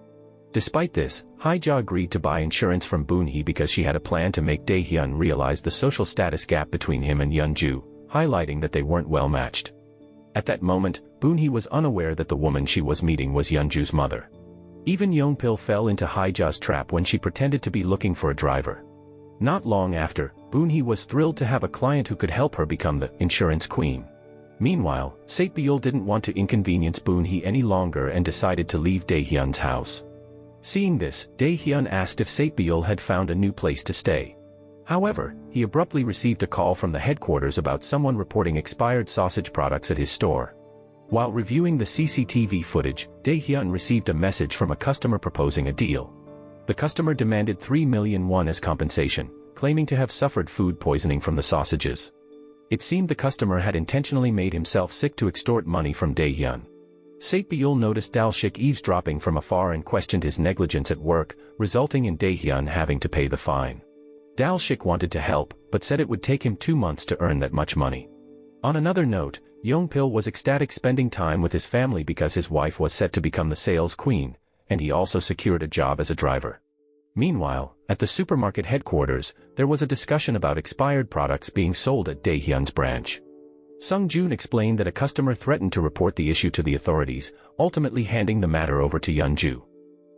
Despite this, Haja agreed to buy insurance from Boon-hee because she had a plan to make Dae-hyun realize the social status gap between him and Yeonju, highlighting that they weren't well matched. At that moment, Boon-hee was unaware that the woman she was meeting was Yeonju's mother. Even Young-pil fell into Haja's trap when she pretended to be looking for a driver. Not long after, Boon-hee was thrilled to have a client who could help her become the insurance queen. Meanwhile, Sae-byul didn't want to inconvenience Boon-hee any longer and decided to leave Dae-hyun's house. Seeing this, Dae-hyun asked if Sae-byul had found a new place to stay. However, he abruptly received a call from the headquarters about someone reporting expired sausage products at his store. While reviewing the CCTV footage, Dae-hyun received a message from a customer proposing a deal. The customer demanded 3 million won as compensation, claiming to have suffered food poisoning from the sausages. It seemed the customer had intentionally made himself sick to extort money from Dae-hyun. Sae-byul noticed Dae-shik eavesdropping from afar and questioned his negligence at work, resulting in Dae-hyun having to pay the fine. Dae-shik wanted to help, but said it would take him 2 months to earn that much money. On another note, Young-pil was ecstatic spending time with his family because his wife was set to become the sales queen, and he also secured a job as a driver. Meanwhile, at the supermarket headquarters, there was a discussion about expired products being sold at Dae-hyun's branch. Sung-joon explained that a customer threatened to report the issue to the authorities, ultimately handing the matter over to Yeonju.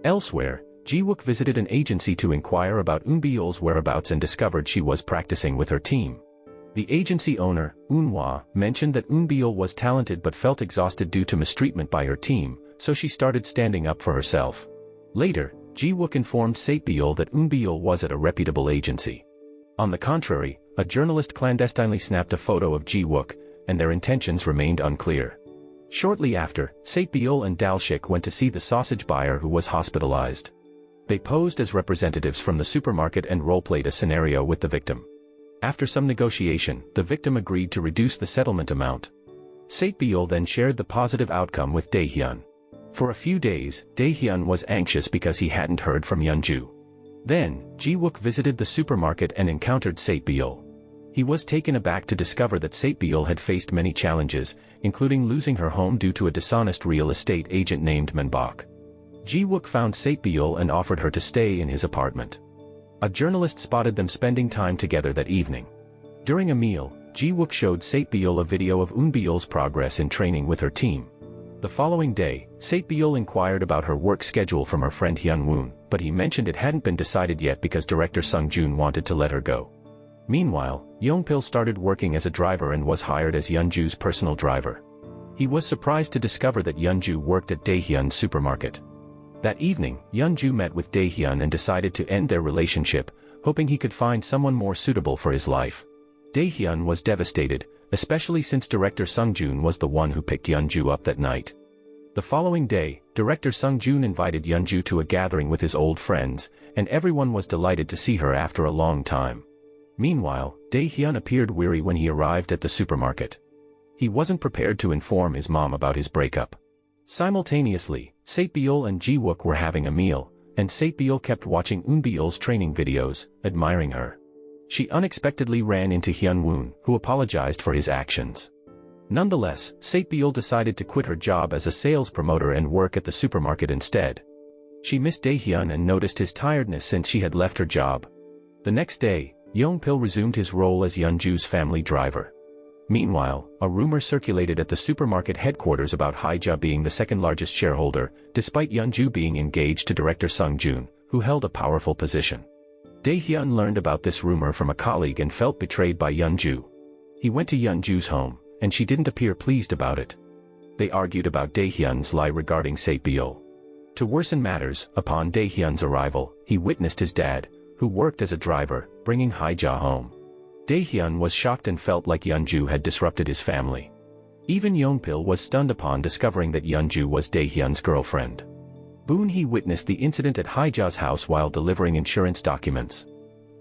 Elsewhere, Ji-wook visited an agency to inquire about Eun-byul's whereabouts and discovered she was practicing with her team. The agency owner, Eun-hwa, mentioned that Eun-byul was talented but felt exhausted due to mistreatment by her team, so she started standing up for herself. Later, Ji-wook informed Sae-byul that Eun-byul was at a reputable agency. On the contrary, a journalist clandestinely snapped a photo of Ji-wook, and their intentions remained unclear. Shortly after, Sae-byul and Dae-shik went to see the sausage buyer who was hospitalized. They posed as representatives from the supermarket and role-played a scenario with the victim. After some negotiation, the victim agreed to reduce the settlement amount. Sae-byul then shared the positive outcome with Dae-hyun. For a few days, Dae-hyun was anxious because he hadn't heard from Yeonju. Then, Ji-wook visited the supermarket and encountered Sae-byul. He was taken aback to discover that Sae-byul had faced many challenges, including losing her home due to a dishonest real estate agent named Manbok. Ji-wook found Sae-byul and offered her to stay in his apartment. A journalist spotted them spending time together that evening. During a meal, Ji-wook showed Sae-byul a video of Eun-byul's progress in training with her team. The following day, Sae-byul inquired about her work schedule from her friend Hyun-woon, but he mentioned it hadn't been decided yet because director Sung-joon wanted to let her go. Meanwhile, Young-pil started working as a driver and was hired as Yeonju's personal driver. He was surprised to discover that Yeonju worked at Dae-hyun's supermarket. That evening, Yeonju met with Dae-hyun and decided to end their relationship, hoping he could find someone more suitable for his life. Dae-hyun was devastated, especially since director Sung-joon was the one who picked Yeonju up that night. The following day, director Sung-joon invited Yeonju to a gathering with his old friends, and everyone was delighted to see her after a long time. Meanwhile, Dae-hyun appeared weary when he arrived at the supermarket. He wasn't prepared to inform his mom about his breakup. Simultaneously, Sae-byul and Ji-wook were having a meal, and Sae-byul kept watching Eun-byul's training videos, admiring her. She unexpectedly ran into Hyun-woon, who apologized for his actions. Nonetheless, Sae-byul decided to quit her job as a sales promoter and work at the supermarket instead. She missed Dae-hyun and noticed his tiredness since she had left her job. The next day, Young-pil resumed his role as Yeonju's family driver. Meanwhile, a rumor circulated at the supermarket headquarters about Haja being the second-largest shareholder, despite Yeonju being engaged to director Sung-joon, who held a powerful position. Dae-hyun learned about this rumor from a colleague and felt betrayed by Yeonju. He went to Yeonju's home, and she didn't appear pleased about it. They argued about Dae-hyun's lie regarding Sae-byul. To worsen matters, upon Dae-hyun's arrival, he witnessed his dad, who worked as a driver, bringing Haja home. Dae-hyun was shocked and felt like Yeonju had disrupted his family. Even Young-pil was stunned upon discovering that Yeonju was Dae-hyun's girlfriend. Boon-hee witnessed the incident at Haja's house while delivering insurance documents.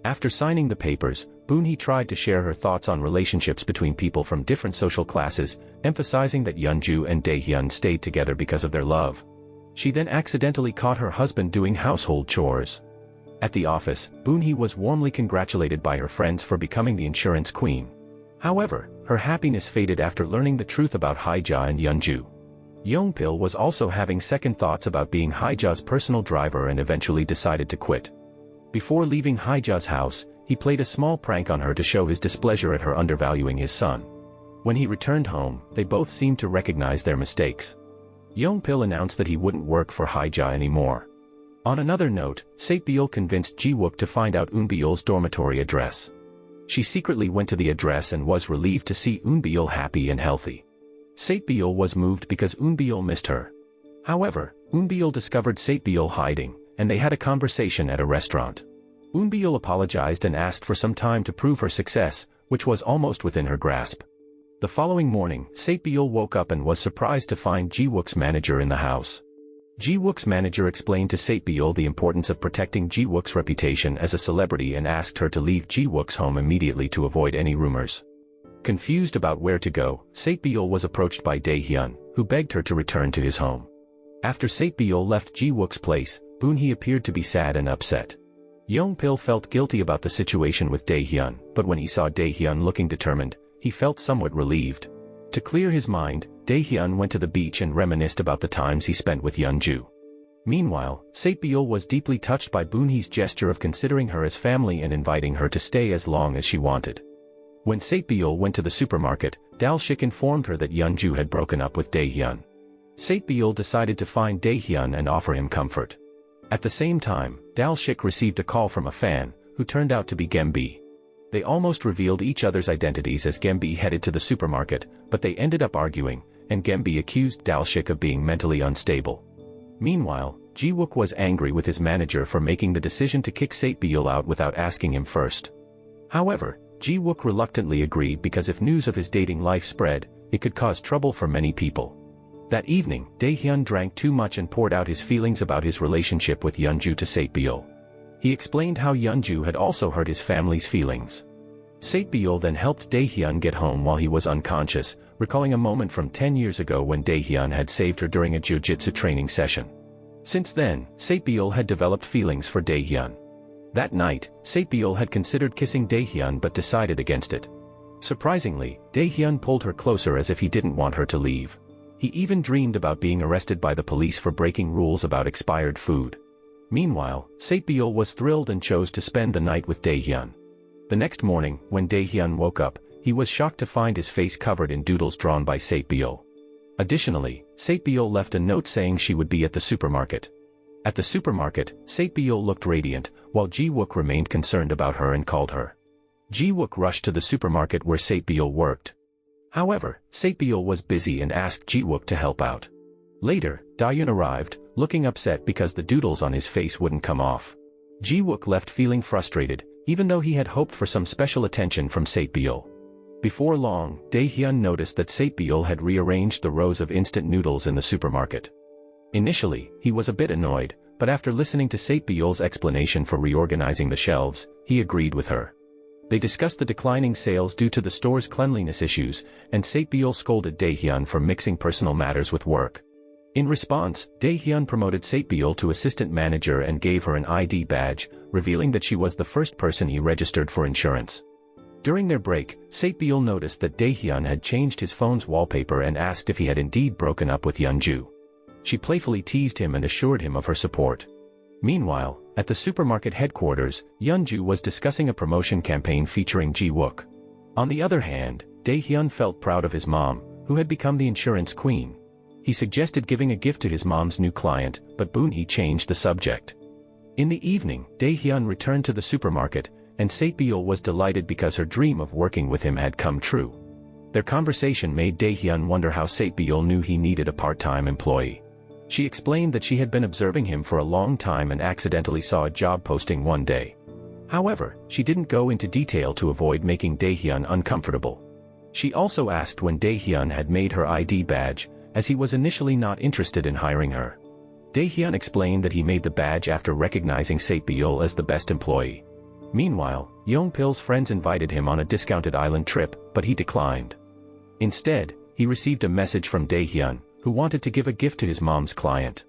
After signing the papers, Boon-hee tried to share her thoughts on relationships between people from different social classes, emphasizing that Yeonju and Dae-hyun stayed together because of their love. She then accidentally caught her husband doing household chores. At the office, Boon-hee was warmly congratulated by her friends for becoming the insurance queen. However, her happiness faded after learning the truth about Haja and Yeonju. Young-pil was also having second thoughts about being Haja's personal driver and eventually decided to quit. Before leaving Haja's house, he played a small prank on her to show his displeasure at her undervaluing his son. When he returned home, they both seemed to recognize their mistakes. Yeongpil announced that he wouldn't work for Haja anymore. On another note, Saebyul convinced Jiwook to find out Eunbyul's dormitory address. She secretly went to the address and was relieved to see Eunbyul happy and healthy. Saebyul was moved because Eunbyul missed her. However, Eunbyul discovered Saebyul hiding, and they had a conversation at a restaurant. Eunbyul apologized and asked for some time to prove her success, which was almost within her grasp. The following morning, Saebyul woke up and was surprised to find Jiwook's manager in the house. Jiwook's manager explained to Saebyul the importance of protecting Jiwook's reputation as a celebrity and asked her to leave Jiwook's home immediately to avoid any rumors. Confused about where to go, Saebyul was approached by Dae-hyun, who begged her to return to his home. After Saebyul left Jiwook's place, Boonhee appeared to be sad and upset. Yeongpil felt guilty about the situation with Dae-hyun, but when he saw Dae-hyun looking determined, he felt somewhat relieved. To clear his mind, Dae-hyun went to the beach and reminisced about the times he spent with Yeonju. Meanwhile, Saebyul was deeply touched by Boonhee's gesture of considering her as family and inviting her to stay as long as she wanted. When Saebyul went to the supermarket, Dae-shik informed her that Yeonju had broken up with Dae-hyun. Saebyul decided to find Dae-hyun and offer him comfort. At the same time, Dae-shik received a call from a fan, who turned out to be Gembi. They almost revealed each other's identities as Gembi headed to the supermarket, but they ended up arguing, and Gembi accused Dae-shik of being mentally unstable. Meanwhile, Jiwook was angry with his manager for making the decision to kick Saebyul out without asking him first. However, Jiwook reluctantly agreed because if news of his dating life spread, it could cause trouble for many people. That evening, Dae-hyun drank too much and poured out his feelings about his relationship with Yeonju to Saebyul. He explained how Yeonju had also hurt his family's feelings. Saebyul then helped Dae-hyun get home while he was unconscious, recalling a moment from 10 years ago when Dae-hyun had saved her during a jiu-jitsu training session. Since then, Saebyul had developed feelings for Dae-hyun. That night, Saebyul had considered kissing Dae-hyun but decided against it. Surprisingly, Dae-hyun pulled her closer as if he didn't want her to leave. He even dreamed about being arrested by the police for breaking rules about expired food. Meanwhile, Saebyul was thrilled and chose to spend the night with Dae-hyun. The next morning, when Dae-hyun woke up, he was shocked to find his face covered in doodles drawn by Saebyul. Additionally, Saebyul left a note saying she would be at the supermarket. At the supermarket, Saebyul looked radiant, while Jiwook remained concerned about her and called her. Jiwook rushed to the supermarket where Saebyul worked. However, Saebyul was busy and asked Jiwook to help out. Later, Dae-hyun arrived, looking upset because the doodles on his face wouldn't come off. Jiwook left feeling frustrated, even though he had hoped for some special attention from Saebyul. Before long, Dae-hyun noticed that Saebyul had rearranged the rows of instant noodles in the supermarket. Initially, he was a bit annoyed, but after listening to Saebyul's explanation for reorganizing the shelves, he agreed with her. They discussed the declining sales due to the store's cleanliness issues, and Saebyul scolded Dae-hyun for mixing personal matters with work. In response, Dae-hyun promoted Saebyul to assistant manager and gave her an ID badge, revealing that she was the first person he registered for insurance. During their break, Saebyul noticed that Dae-hyun had changed his phone's wallpaper and asked if he had indeed broken up with Yeonju. She playfully teased him and assured him of her support. Meanwhile, at the supermarket headquarters, Yeonju was discussing a promotion campaign featuring Jiwook. On the other hand, Dae-hyun felt proud of his mom, who had become the insurance queen. He suggested giving a gift to his mom's new client, but Boonhee changed the subject. In the evening, Dae-hyun returned to the supermarket, and Saebyul was delighted because her dream of working with him had come true. Their conversation made Dae-hyun wonder how Saebyul knew he needed a part-time employee. She explained that she had been observing him for a long time and accidentally saw a job posting one day. However, she didn't go into detail to avoid making Dae-hyun uncomfortable. She also asked when Dae-hyun had made her ID badge, as he was initially not interested in hiring her. Dae-hyun explained that he made the badge after recognizing Saebyul as the best employee. Meanwhile, Yeongpil's friends invited him on a discounted island trip, but he declined. Instead, he received a message from Dae-hyun, who wanted to give a gift to his mom's client.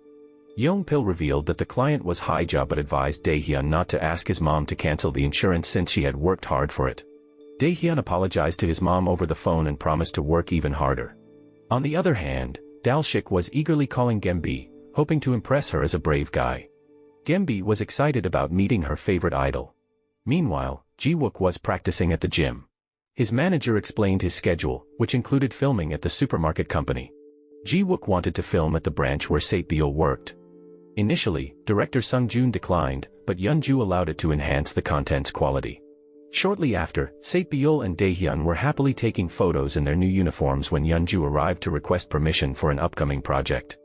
Yeongpil revealed that the client was Haja but advised Dae-hyun not to ask his mom to cancel the insurance since she had worked hard for it. Dae-hyun apologized to his mom over the phone and promised to work even harder. On the other hand, Dae-shik was eagerly calling Gembi, hoping to impress her as a brave guy. Gembi was excited about meeting her favorite idol. Meanwhile, Jiwook was practicing at the gym. His manager explained his schedule, which included filming at the supermarket company. Ji-wook wanted to film at the branch where Sae-byul worked. Initially, director Sung-joon declined, but Yeon-ju allowed it to enhance the content's quality. Shortly after, Sae-byul and Dae-hyun were happily taking photos in their new uniforms when Yeon-ju arrived to request permission for an upcoming project.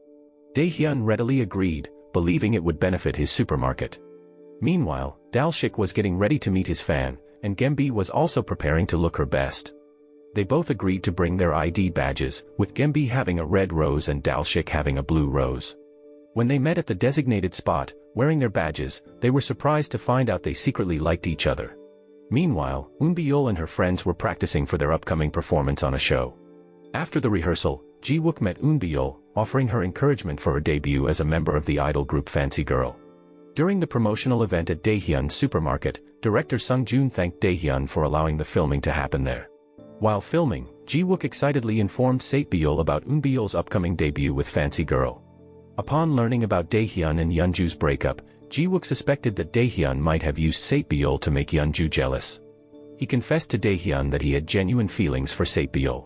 Dae-hyun readily agreed, believing it would benefit his supermarket. Meanwhile, Dal-shik was getting ready to meet his fan, and Gembi was also preparing to look her best. They both agreed to bring their ID badges, with Gembi having a red rose and Dal-shik having a blue rose. When they met at the designated spot, wearing their badges, they were surprised to find out they secretly liked each other. Meanwhile, Eun-byul and her friends were practicing for their upcoming performance on a show. After the rehearsal, Ji-wook met Eun-byul, offering her encouragement for her debut as a member of the idol group Fancy Girl. During the promotional event at Dae-hyun's supermarket, director Sung-joon thanked Dae-hyun for allowing the filming to happen there. While filming, Ji-wook excitedly informed Sae-byul about Eun-byul's upcoming debut with Fancy Girl. Upon learning about Dae-hyun and Yeon-ju's breakup, Ji-wook suspected that Dae-hyun might have used Sae-byul to make Yeon-ju jealous. He confessed to Dae-hyun that he had genuine feelings for Sae-byul.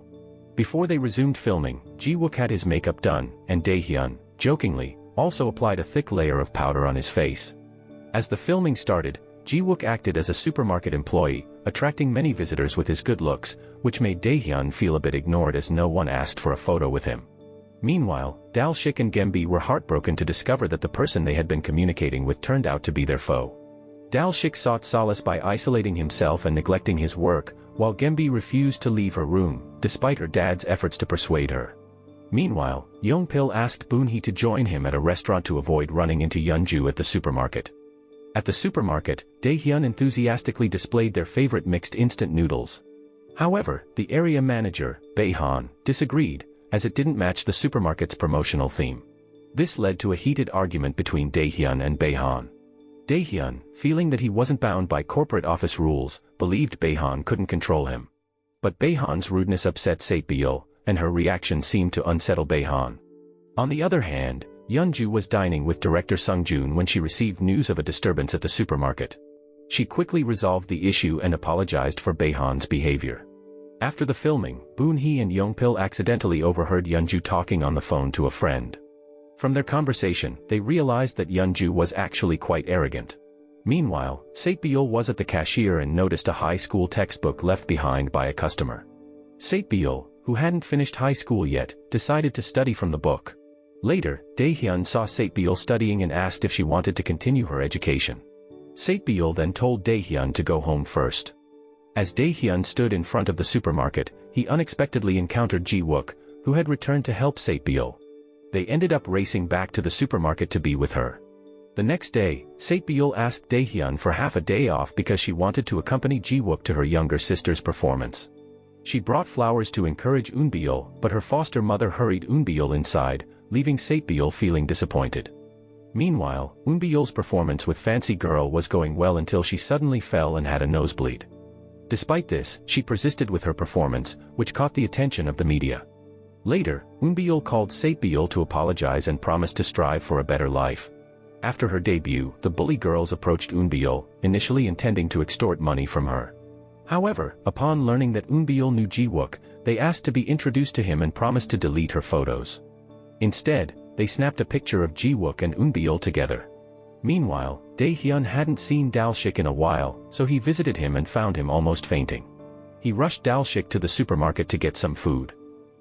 Before they resumed filming, Ji-wook had his makeup done, and Dae-hyun, jokingly, also applied a thick layer of powder on his face. As the filming started, Ji-wook acted as a supermarket employee, attracting many visitors with his good looks, which made Dae-hyun feel a bit ignored as no one asked for a photo with him. Meanwhile, Dal-shik and Gembi were heartbroken to discover that the person they had been communicating with turned out to be their foe. Dal-shik sought solace by isolating himself and neglecting his work, while Gembi refused to leave her room, despite her dad's efforts to persuade her. Meanwhile, Yeon-pil asked Boon-hee to join him at a restaurant to avoid running into Yeon-ju at the supermarket. At the supermarket, Dae-hyun enthusiastically displayed their favorite mixed instant noodles. However, the area manager, Bae-han, disagreed, as it didn't match the supermarket's promotional theme. This led to a heated argument between Dae-hyun and Bae-han. Dae-hyun, feeling that he wasn't bound by corporate office rules, believed Bae-han couldn't control him. But Bae-han's rudeness upset Sae-byul, and her reaction seemed to unsettle Bae-han. On the other hand, Yeon-ju was dining with director Sung-joon when she received news of a disturbance at the supermarket. She quickly resolved the issue and apologized for Bae-han's behavior. After the filming, Boon-hee and Yeon-pil accidentally overheard Yeon-ju talking on the phone to a friend. From their conversation, they realized that Yeon-ju was actually quite arrogant. Meanwhile, Sae-byul was at the cashier and noticed a high school textbook left behind by a customer. Sae-byul, who hadn't finished high school yet, decided to study from the book. Later, Dae-hyun saw Sae-byul studying and asked if she wanted to continue her education. Sae-byul then told Dae-hyun to go home first. As Dae-hyun stood in front of the supermarket, he unexpectedly encountered Ji-wook, who had returned to help Sae-byul. They ended up racing back to the supermarket to be with her. The next day, Sae-byul asked Dae-hyun for half a day off because she wanted to accompany Ji-wook to her younger sister's performance. She brought flowers to encourage Eun-byul, but her foster mother hurried Eun-byul inside, leaving Sae-byul feeling disappointed. Meanwhile, Eun-byul's performance with Fancy Girl was going well until she suddenly fell and had a nosebleed. Despite this, she persisted with her performance, which caught the attention of the media. Later, Eun-byul called Sae-byul to apologize and promised to strive for a better life. After her debut, the bully girls approached Eun-byul, initially intending to extort money from her. However, upon learning that Eun-byul knew Ji-wook, they asked to be introduced to him and promised to delete her photos. Instead, they snapped a picture of Ji-wook and Eun-byul together. Meanwhile, Dae-hyun hadn't seen Dal-shik in a while, so he visited him and found him almost fainting. He rushed Dal-shik to the supermarket to get some food.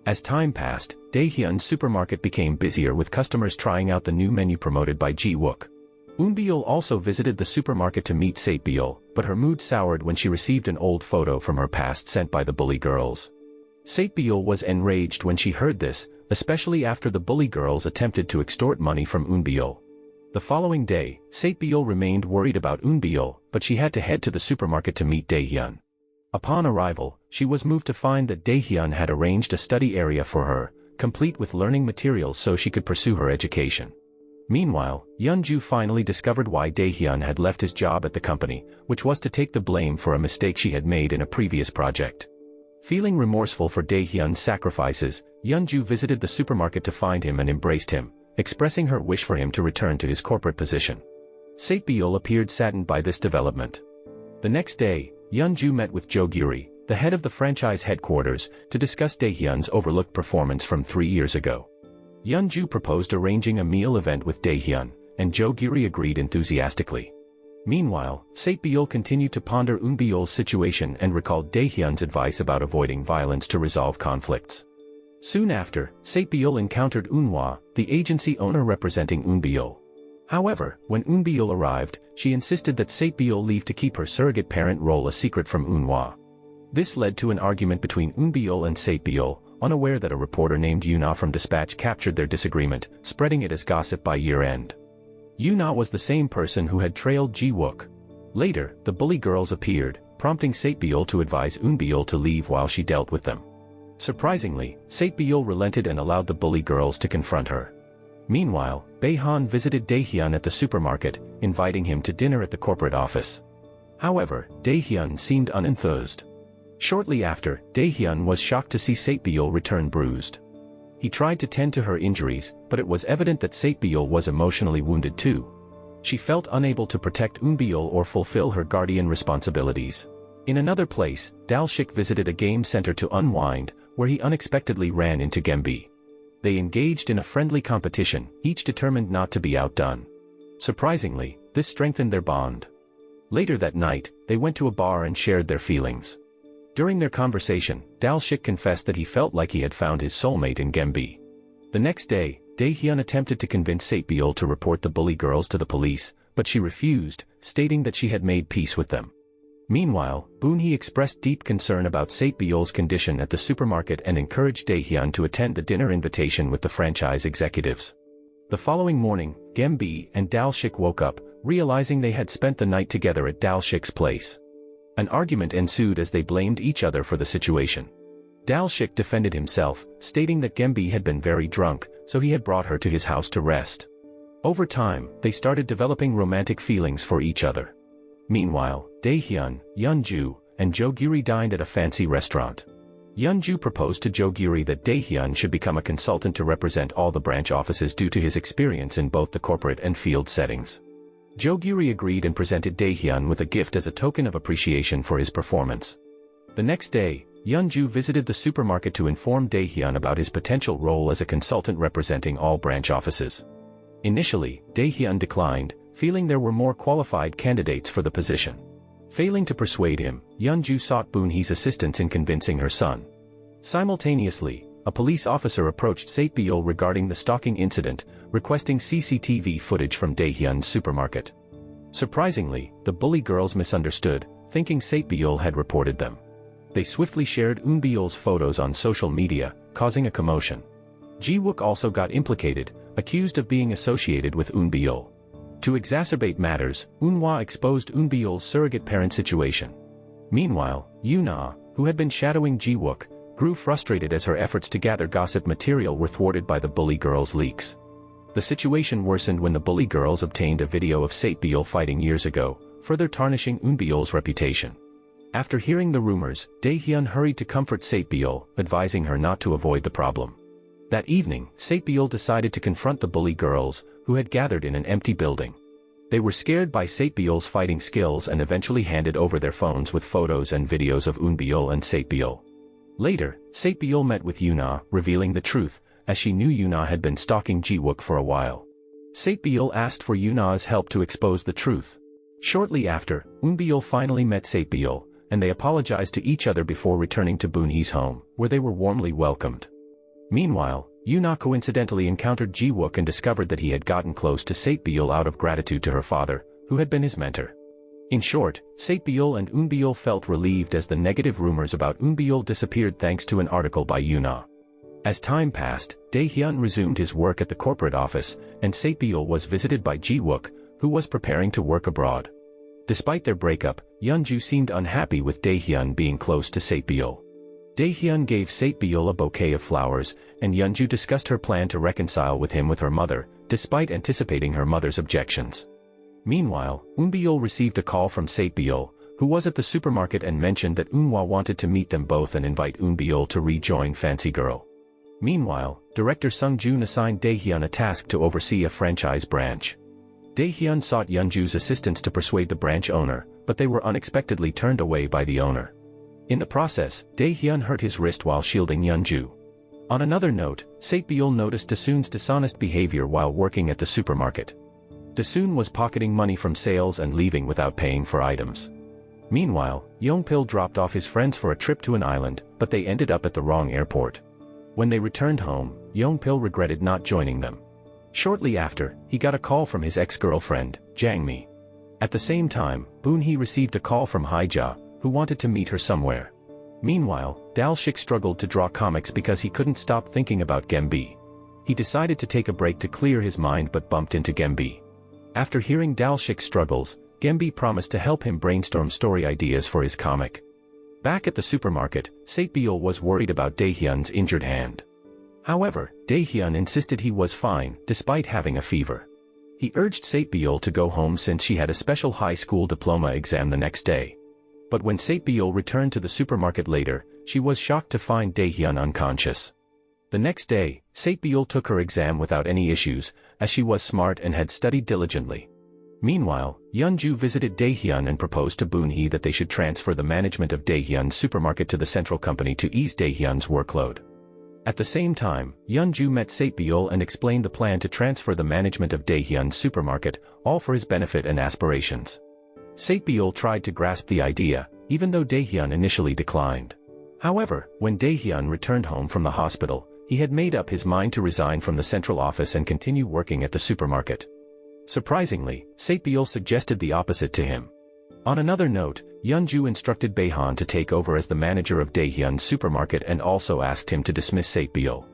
As time passed, Dae-hyun's supermarket became busier with customers trying out the new menu promoted by Ji-wook. Eun-byul also visited the supermarket to meet Sae-byul, but her mood soured when she received an old photo from her past sent by the bully girls. Sae-byul was enraged when she heard this, especially after the bully girls attempted to extort money from Eun-byul. The following day, Sae-byul remained worried about Eun-byul, but she had to head to the supermarket to meet Dae-hyun. Upon arrival, she was moved to find that Dae-hyun had arranged a study area for her, complete with learning materials so she could pursue her education. Meanwhile, Yeon-ju finally discovered why Dae-hyun had left his job at the company, which was to take the blame for a mistake she had made in a previous project. Feeling remorseful for Dae-hyun's sacrifices, Yeon-ju visited the supermarket to find him and embraced him, expressing her wish for him to return to his corporate position. Sae-byul appeared saddened by this development. The next day, Yeon-ju met with Jo-gyuri, the head of the franchise headquarters, to discuss Dae-hyun's overlooked performance from 3 years ago. Yeonju proposed arranging a meal event with Dae-hyun, and Jo-giri agreed enthusiastically. Meanwhile, Sae-byul continued to ponder Eun-byul's situation and recalled Dae-hyun's advice about avoiding violence to resolve conflicts. Soon after, Sae-byul encountered Eun-hwa, the agency owner representing Eun-byul. However, when Eun-byul arrived, she insisted that Sae-byul leave to keep her surrogate parent role a secret from Eun-hwa. This led to an argument between Eun-byul and Sae-byul, unaware that a reporter named Yuna from Dispatch captured their disagreement, spreading it as gossip by year-end. Yuna was the same person who had trailed Ji-wook. Later, the bully girls appeared, prompting Sae-byul to advise Eun-byul to leave while she dealt with them. Surprisingly, Sae-byul relented and allowed the bully girls to confront her. Meanwhile, Dae-hyun visited Dae-hyun at the supermarket, inviting him to dinner at the corporate office. However, Dae-hyun seemed unenthused. Shortly after, Dae-hyun was shocked to see Sae-byul return bruised. He tried to tend to her injuries, but it was evident that Sae-byul was emotionally wounded too. She felt unable to protect Eun-byul or fulfill her guardian responsibilities. In another place, Dae-shik visited a game center to unwind, where he unexpectedly ran into Gembi. They engaged in a friendly competition, each determined not to be outdone. Surprisingly, this strengthened their bond. Later that night, they went to a bar and shared their feelings. During their conversation, Dae-shik confessed that he felt like he had found his soulmate in Gembi. The next day, Dae-hyun attempted to convince Sae-byul to report the bully girls to the police, but she refused, stating that she had made peace with them. Meanwhile, Boon-hee expressed deep concern about Sae-byul's condition at the supermarket and encouraged Dae-hyun to attend the dinner invitation with the franchise executives. The following morning, Gembi and Dae-shik woke up, realizing they had spent the night together at Dae-shik's place. An argument ensued as they blamed each other for the situation. Dae-shik defended himself, stating that Gembi had been very drunk, so he had brought her to his house to rest. Over time, they started developing romantic feelings for each other. Meanwhile, Dae-hyun, Yeonju, and Jo-giri dined at a fancy restaurant. Yeonju proposed to Jo-giri that Dae-hyun should become a consultant to represent all the branch offices due to his experience in both the corporate and field settings. Jo-giri agreed and presented Dae-hyun with a gift as a token of appreciation for his performance. The next day, Yeonju visited the supermarket to inform Dae-hyun about his potential role as a consultant representing all branch offices. Initially, Dae-hyun declined, feeling there were more qualified candidates for the position. Failing to persuade him, Yeonju sought Boon-hee's assistance in convincing her son. Simultaneously, a police officer approached Sae-byul regarding the stalking incident, requesting CCTV footage from Dae-hyun's supermarket. Surprisingly, the bully girls misunderstood, thinking Sae-byul had reported them. They swiftly shared Eun-byul's photos on social media, causing a commotion. Ji-wook also got implicated, accused of being associated with Eun-byul. To exacerbate matters, Eun-hwa exposed Eun-byul's surrogate parent situation. Meanwhile, Yuna, who had been shadowing Ji-wook, grew frustrated as her efforts to gather gossip material were thwarted by the bully girls' leaks. The situation worsened when the bully girls obtained a video of Sae-byul fighting years ago, further tarnishing Eun-byul's reputation. After hearing the rumors, Dae-hyun hurried to comfort Sae-byul, advising her not to avoid the problem. That evening, Sae-byul decided to confront the bully girls, who had gathered in an empty building. They were scared by Sae-byul's fighting skills and eventually handed over their phones with photos and videos of Eun-byul and Sae-byul. Later, Sae-byul met with Yuna, revealing the truth, as she knew Yuna had been stalking Ji-wook for a while. Sae-byul asked for Yuna's help to expose the truth. Shortly after, Eun-byul finally met Sae-byul, and they apologized to each other before returning to Boon-hee's home, where they were warmly welcomed. Meanwhile, Yuna coincidentally encountered Ji-wook and discovered that he had gotten close to Sae-byul out of gratitude to her father, who had been his mentor. In short, Sae-byul and Eun-byul felt relieved as the negative rumors about Eun-byul disappeared thanks to an article by Yuna. As time passed, Dae-hyun resumed his work at the corporate office, and Sae-byul was visited by Ji-wook, who was preparing to work abroad. Despite their breakup, Yeonju seemed unhappy with Dae-hyun being close to Sae-byul. Dae-hyun gave Sae-byul a bouquet of flowers, and Yeonju discussed her plan to reconcile with him with her mother, despite anticipating her mother's objections. Meanwhile, Eun-byul received a call from Sae-byul, who was at the supermarket and mentioned that Eun-hwa wanted to meet them both and invite Eun-byul to rejoin Fancy Girl. Meanwhile, director Sung-joon assigned Dae-hyun a task to oversee a franchise branch. Dae-hyun sought Yeonju's assistance to persuade the branch owner, but they were unexpectedly turned away by the owner. In the process, Dae-hyun hurt his wrist while shielding Yeonju. On another note, Sae-byul noticed Dae-sun's dishonest behavior while working at the supermarket. Dae-sun was pocketing money from sales and leaving without paying for items. Meanwhile, Yeongpil dropped off his friends for a trip to an island, but they ended up at the wrong airport. When they returned home, Yeongpil regretted not joining them. Shortly after, he got a call from his ex-girlfriend, Jangmi. At the same time, Boon-hee received a call from Haja, who wanted to meet her somewhere. Meanwhile, Dae-shik struggled to draw comics because he couldn't stop thinking about Gembi. He decided to take a break to clear his mind but bumped into Gembi. After hearing Dae-shik's struggles, Gembi promised to help him brainstorm story ideas for his comic. Back at the supermarket, Sae-byul was worried about Dae-hyun's injured hand. However, Dae-hyun insisted he was fine, despite having a fever. He urged Sae-byul to go home since she had a special high school diploma exam the next day. But when Sae-byul returned to the supermarket later, she was shocked to find Dae-hyun unconscious. The next day, Sae-byul took her exam without any issues, as she was smart and had studied diligently. Meanwhile, Yeonju visited Dae-hyun and proposed to Boon-hee that they should transfer the management of Dae-hyun's supermarket to the central company to ease Dae-hyun's workload. At the same time, Yeonju met Sae-byul and explained the plan to transfer the management of Dae-hyun's supermarket, all for his benefit and aspirations. Sae-byul tried to grasp the idea, even though Dae-hyun initially declined. However, when Dae-hyun returned home from the hospital, he had made up his mind to resign from the central office and continue working at the supermarket. Surprisingly, Sae-byul suggested the opposite to him. On another note, Yeonju instructed Baehan to take over as the manager of Dae-hyun's supermarket and also asked him to dismiss Sae-byul.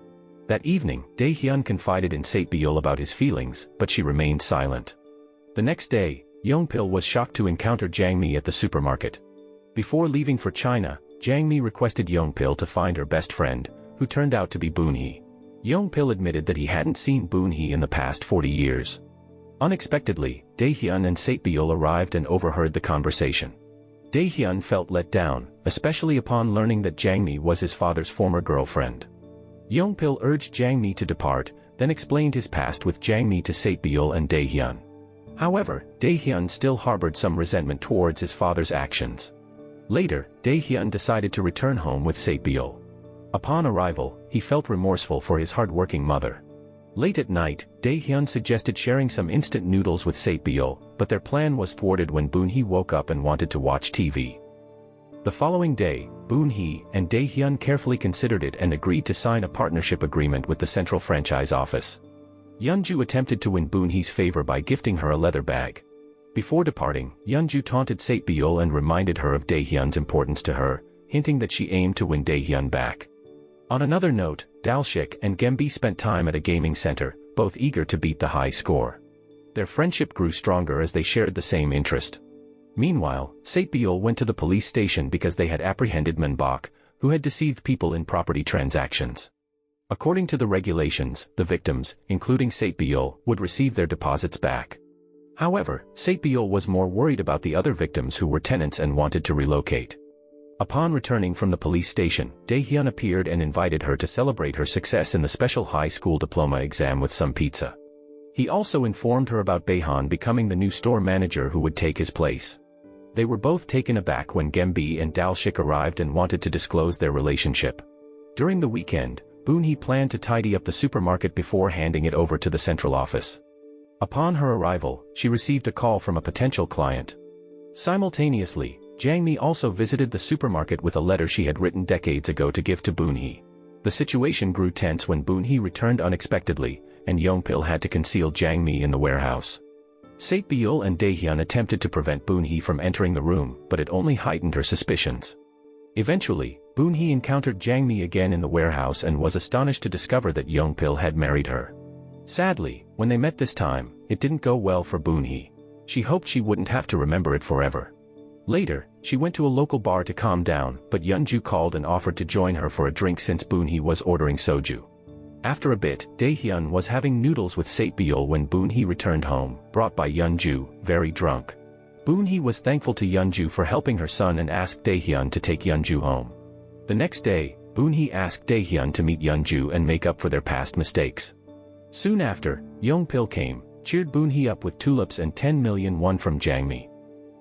That evening, Dae-hyun confided in Sae-byul about his feelings, but she remained silent. The next day, Yeongpil was shocked to encounter Jangmi at the supermarket. Before leaving for China, Jangmi requested Yeongpil to find her best friend, who turned out to be Boon-hee. Yeongpil admitted that he hadn't seen Boon-hee in the past 40 years. Unexpectedly, Dae-hyun and Sae-byul arrived and overheard the conversation. Dae-hyun felt let down, especially upon learning that Jangmi was his father's former girlfriend. Yeongpil urged Jangmi to depart, then explained his past with Jangmi to Sae-byul and Dae-hyun. However, Dae-hyun still harbored some resentment towards his father's actions. Later, Dae-hyun decided to return home with Sae-byul. Upon arrival, he felt remorseful for his hard-working mother. Late at night, Dae-hyun suggested sharing some instant noodles with Sae-byul, but their plan was thwarted when Boon-hee woke up and wanted to watch TV. The following day, Boon-hee and Dae-hyun carefully considered it and agreed to sign a partnership agreement with the central franchise office. Yeonju attempted to win Boon-hee's favor by gifting her a leather bag. Before departing, Yeonju taunted Sae-byul and reminded her of Dae-hyun's importance to her, hinting that she aimed to win Dae-hyun back. On another note, Dae-shik and Gembi spent time at a gaming center, both eager to beat the high score. Their friendship grew stronger as they shared the same interest. Meanwhile, Sae-byul went to the police station because they had apprehended Min-bok, who had deceived people in property transactions. According to the regulations, the victims, including Sae-byul, would receive their deposits back. However, Sae-byul was more worried about the other victims who were tenants and wanted to relocate. Upon returning from the police station, Dae-hyun appeared and invited her to celebrate her success in the special high school diploma exam with some pizza. He also informed her about Baehan becoming the new store manager who would take his place. They were both taken aback when Gembi and Dae-shik arrived and wanted to disclose their relationship. During the weekend, Boon-hee planned to tidy up the supermarket before handing it over to the central office. Upon her arrival, she received a call from a potential client. Simultaneously, Jangmi also visited the supermarket with a letter she had written decades ago to give to Boon-hee. The situation grew tense when Boon-hee returned unexpectedly, and Yeongpil had to conceal Jangmi in the warehouse. Sae-byul and Dae-hyun attempted to prevent Boon-hee from entering the room, but it only heightened her suspicions. Eventually, Boon-hee encountered Jangmi again in the warehouse and was astonished to discover that Yeongpil had married her. Sadly, when they met this time, it didn't go well for Boon-hee. She hoped she wouldn't have to remember it forever. Later, she went to a local bar to calm down, but Yeonju called and offered to join her for a drink since Boon-hee was ordering soju. After a bit, Dae-hyun was having noodles with Sae-byul when Boon-hee returned home, brought by Yeonju, very drunk. Boon-hee was thankful to Yeonju for helping her son and asked Dae-hyun to take Yeonju home. The next day, Boon-hee asked Dae-hyun to meet Yeonju and make up for their past mistakes. Soon after, Yeongpil came, cheered Boon-hee up with tulips and 10 million won from Jangmi.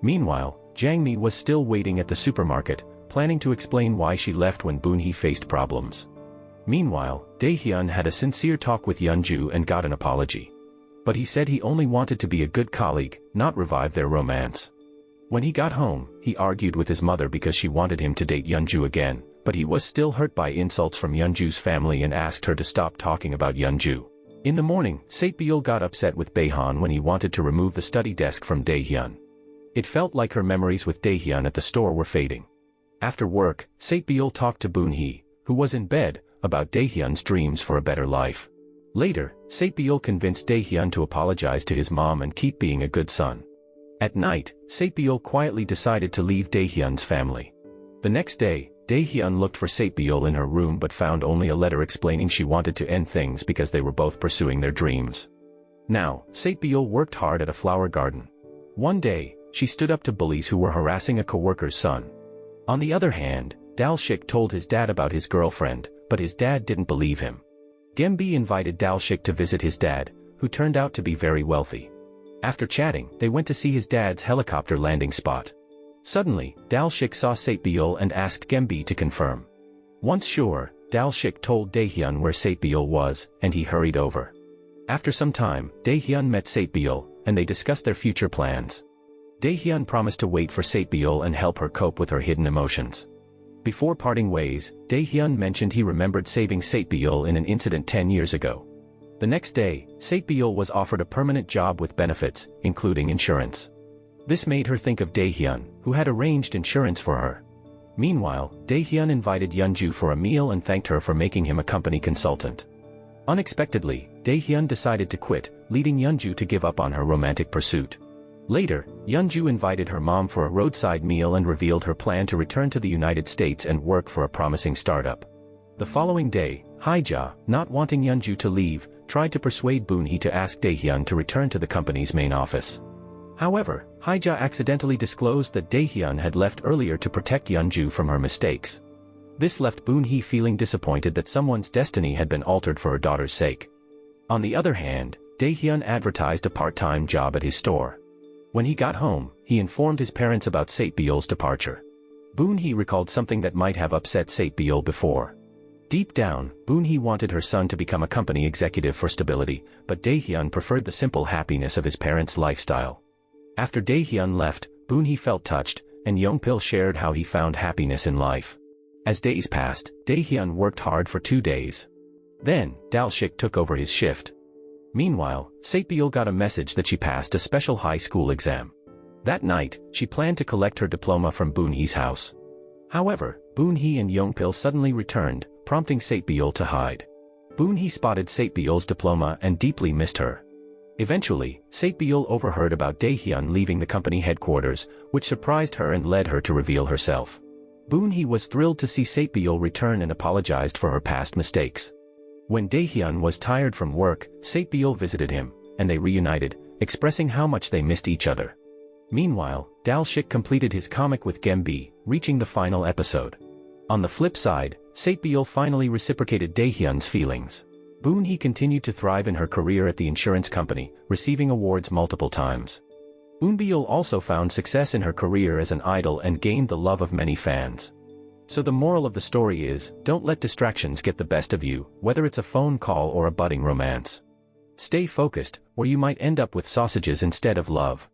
Meanwhile, Jangmi was still waiting at the supermarket, planning planning to explain why she left when Boon-hee faced problems. Meanwhile, Dae-hyun had a sincere talk with Yeonju and got an apology. But he said he only wanted to be a good colleague, not revive their romance. When he got home, he argued with his mother because she wanted him to date Yeonju again, but he was still hurt by insults from Yeonju's family and asked her to stop talking about Yeonju. In the morning, Sae-byul got upset with Dae-hyun when he wanted to remove the study desk from Dae-hyun. It felt like her memories with Dae-hyun at the store were fading. After work, Sae-byul talked to Boon-hee, who was in bed, about Dae-hyun's dreams for a better life. Later, Sae-byul convinced Dae-hyun to apologize to his mom and keep being a good son. At night, Sae-byul quietly decided to leave Dae-hyun's family. The next day, Dae-hyun looked for Sae-byul in her room but found only a letter explaining she wanted to end things because they were both pursuing their dreams. Now, Sae-byul worked hard at a flower garden. One day, she stood up to bullies who were harassing a co-worker's son. On the other hand, Dal-shik told his dad about his girlfriend, but his dad didn't believe him. Gembi invited Dal-shik to visit his dad, who turned out to be very wealthy. After chatting, they went to see his dad's helicopter landing spot. Suddenly, Dal-shik saw Sae-byul and asked Gembi to confirm. Once sure, Dal-shik told Dae-hyun where Sae-byul was, and he hurried over. After some time, Dae-hyun met Sae-byul, and they discussed their future plans. Dae-hyun promised to wait for Sae-byul and help her cope with her hidden emotions. Before parting ways, Dae-hyun mentioned he remembered saving Sae-byul in an incident 10 years ago. The next day, Sae-byul was offered a permanent job with benefits, including insurance. This made her think of Dae-hyun, who had arranged insurance for her. Meanwhile, Dae-hyun invited Yeonju for a meal and thanked her for making him a company consultant. Unexpectedly, Dae-hyun decided to quit, leading Yeonju to give up on her romantic pursuit. Later, Yeonju invited her mom for a roadside meal and revealed her plan to return to the United States and work for a promising startup. The following day, Haja, not wanting Yeonju to leave, tried to persuade Boon-hee to ask Dae-hyun to return to the company's main office. However, Haja accidentally disclosed that Dae-hyun had left earlier to protect Yeonju from her mistakes. This left Boon-hee feeling disappointed that someone's destiny had been altered for her daughter's sake. On the other hand, Dae-hyun advertised a part-time job at his store. When he got home, he informed his parents about Sae-byul's departure. Boon-hee recalled something that might have upset Sae-byul before. Deep down, Boon-hee wanted her son to become a company executive for stability, but Dae-hyun preferred the simple happiness of his parents' lifestyle. After Dae-hyun left, Boon-hee felt touched, and Yeongpil shared how he found happiness in life. As days passed, Dae-hyun worked hard for 2 days. Then, Dal-shik took over his shift. Meanwhile, Sae-byul got a message that she passed a special high school exam. That night, she planned to collect her diploma from Boon-hee's house. However, Boon-hee and Yeongpil suddenly returned, prompting Sae-byul to hide. Boon-hee spotted Sae-byul's diploma and deeply missed her. Eventually, Sae-byul overheard about Dae-hyun leaving the company headquarters, which surprised her and led her to reveal herself. Boon-hee was thrilled to see Sae-byul return and apologized for her past mistakes. When Dae-hyun was tired from work, Sae-byul visited him, and they reunited, expressing how much they missed each other. Meanwhile, Dal-shik completed his comic with Gembi, reaching the final episode. On the flip side, Sae-byul finally reciprocated Dae-hyun's feelings. Boon-hee continued to thrive in her career at the insurance company, receiving awards multiple times. Eun-byul also found success in her career as an idol and gained the love of many fans. So the moral of the story is, don't let distractions get the best of you, whether it's a phone call or a budding romance. Stay focused, or you might end up with sausages instead of love.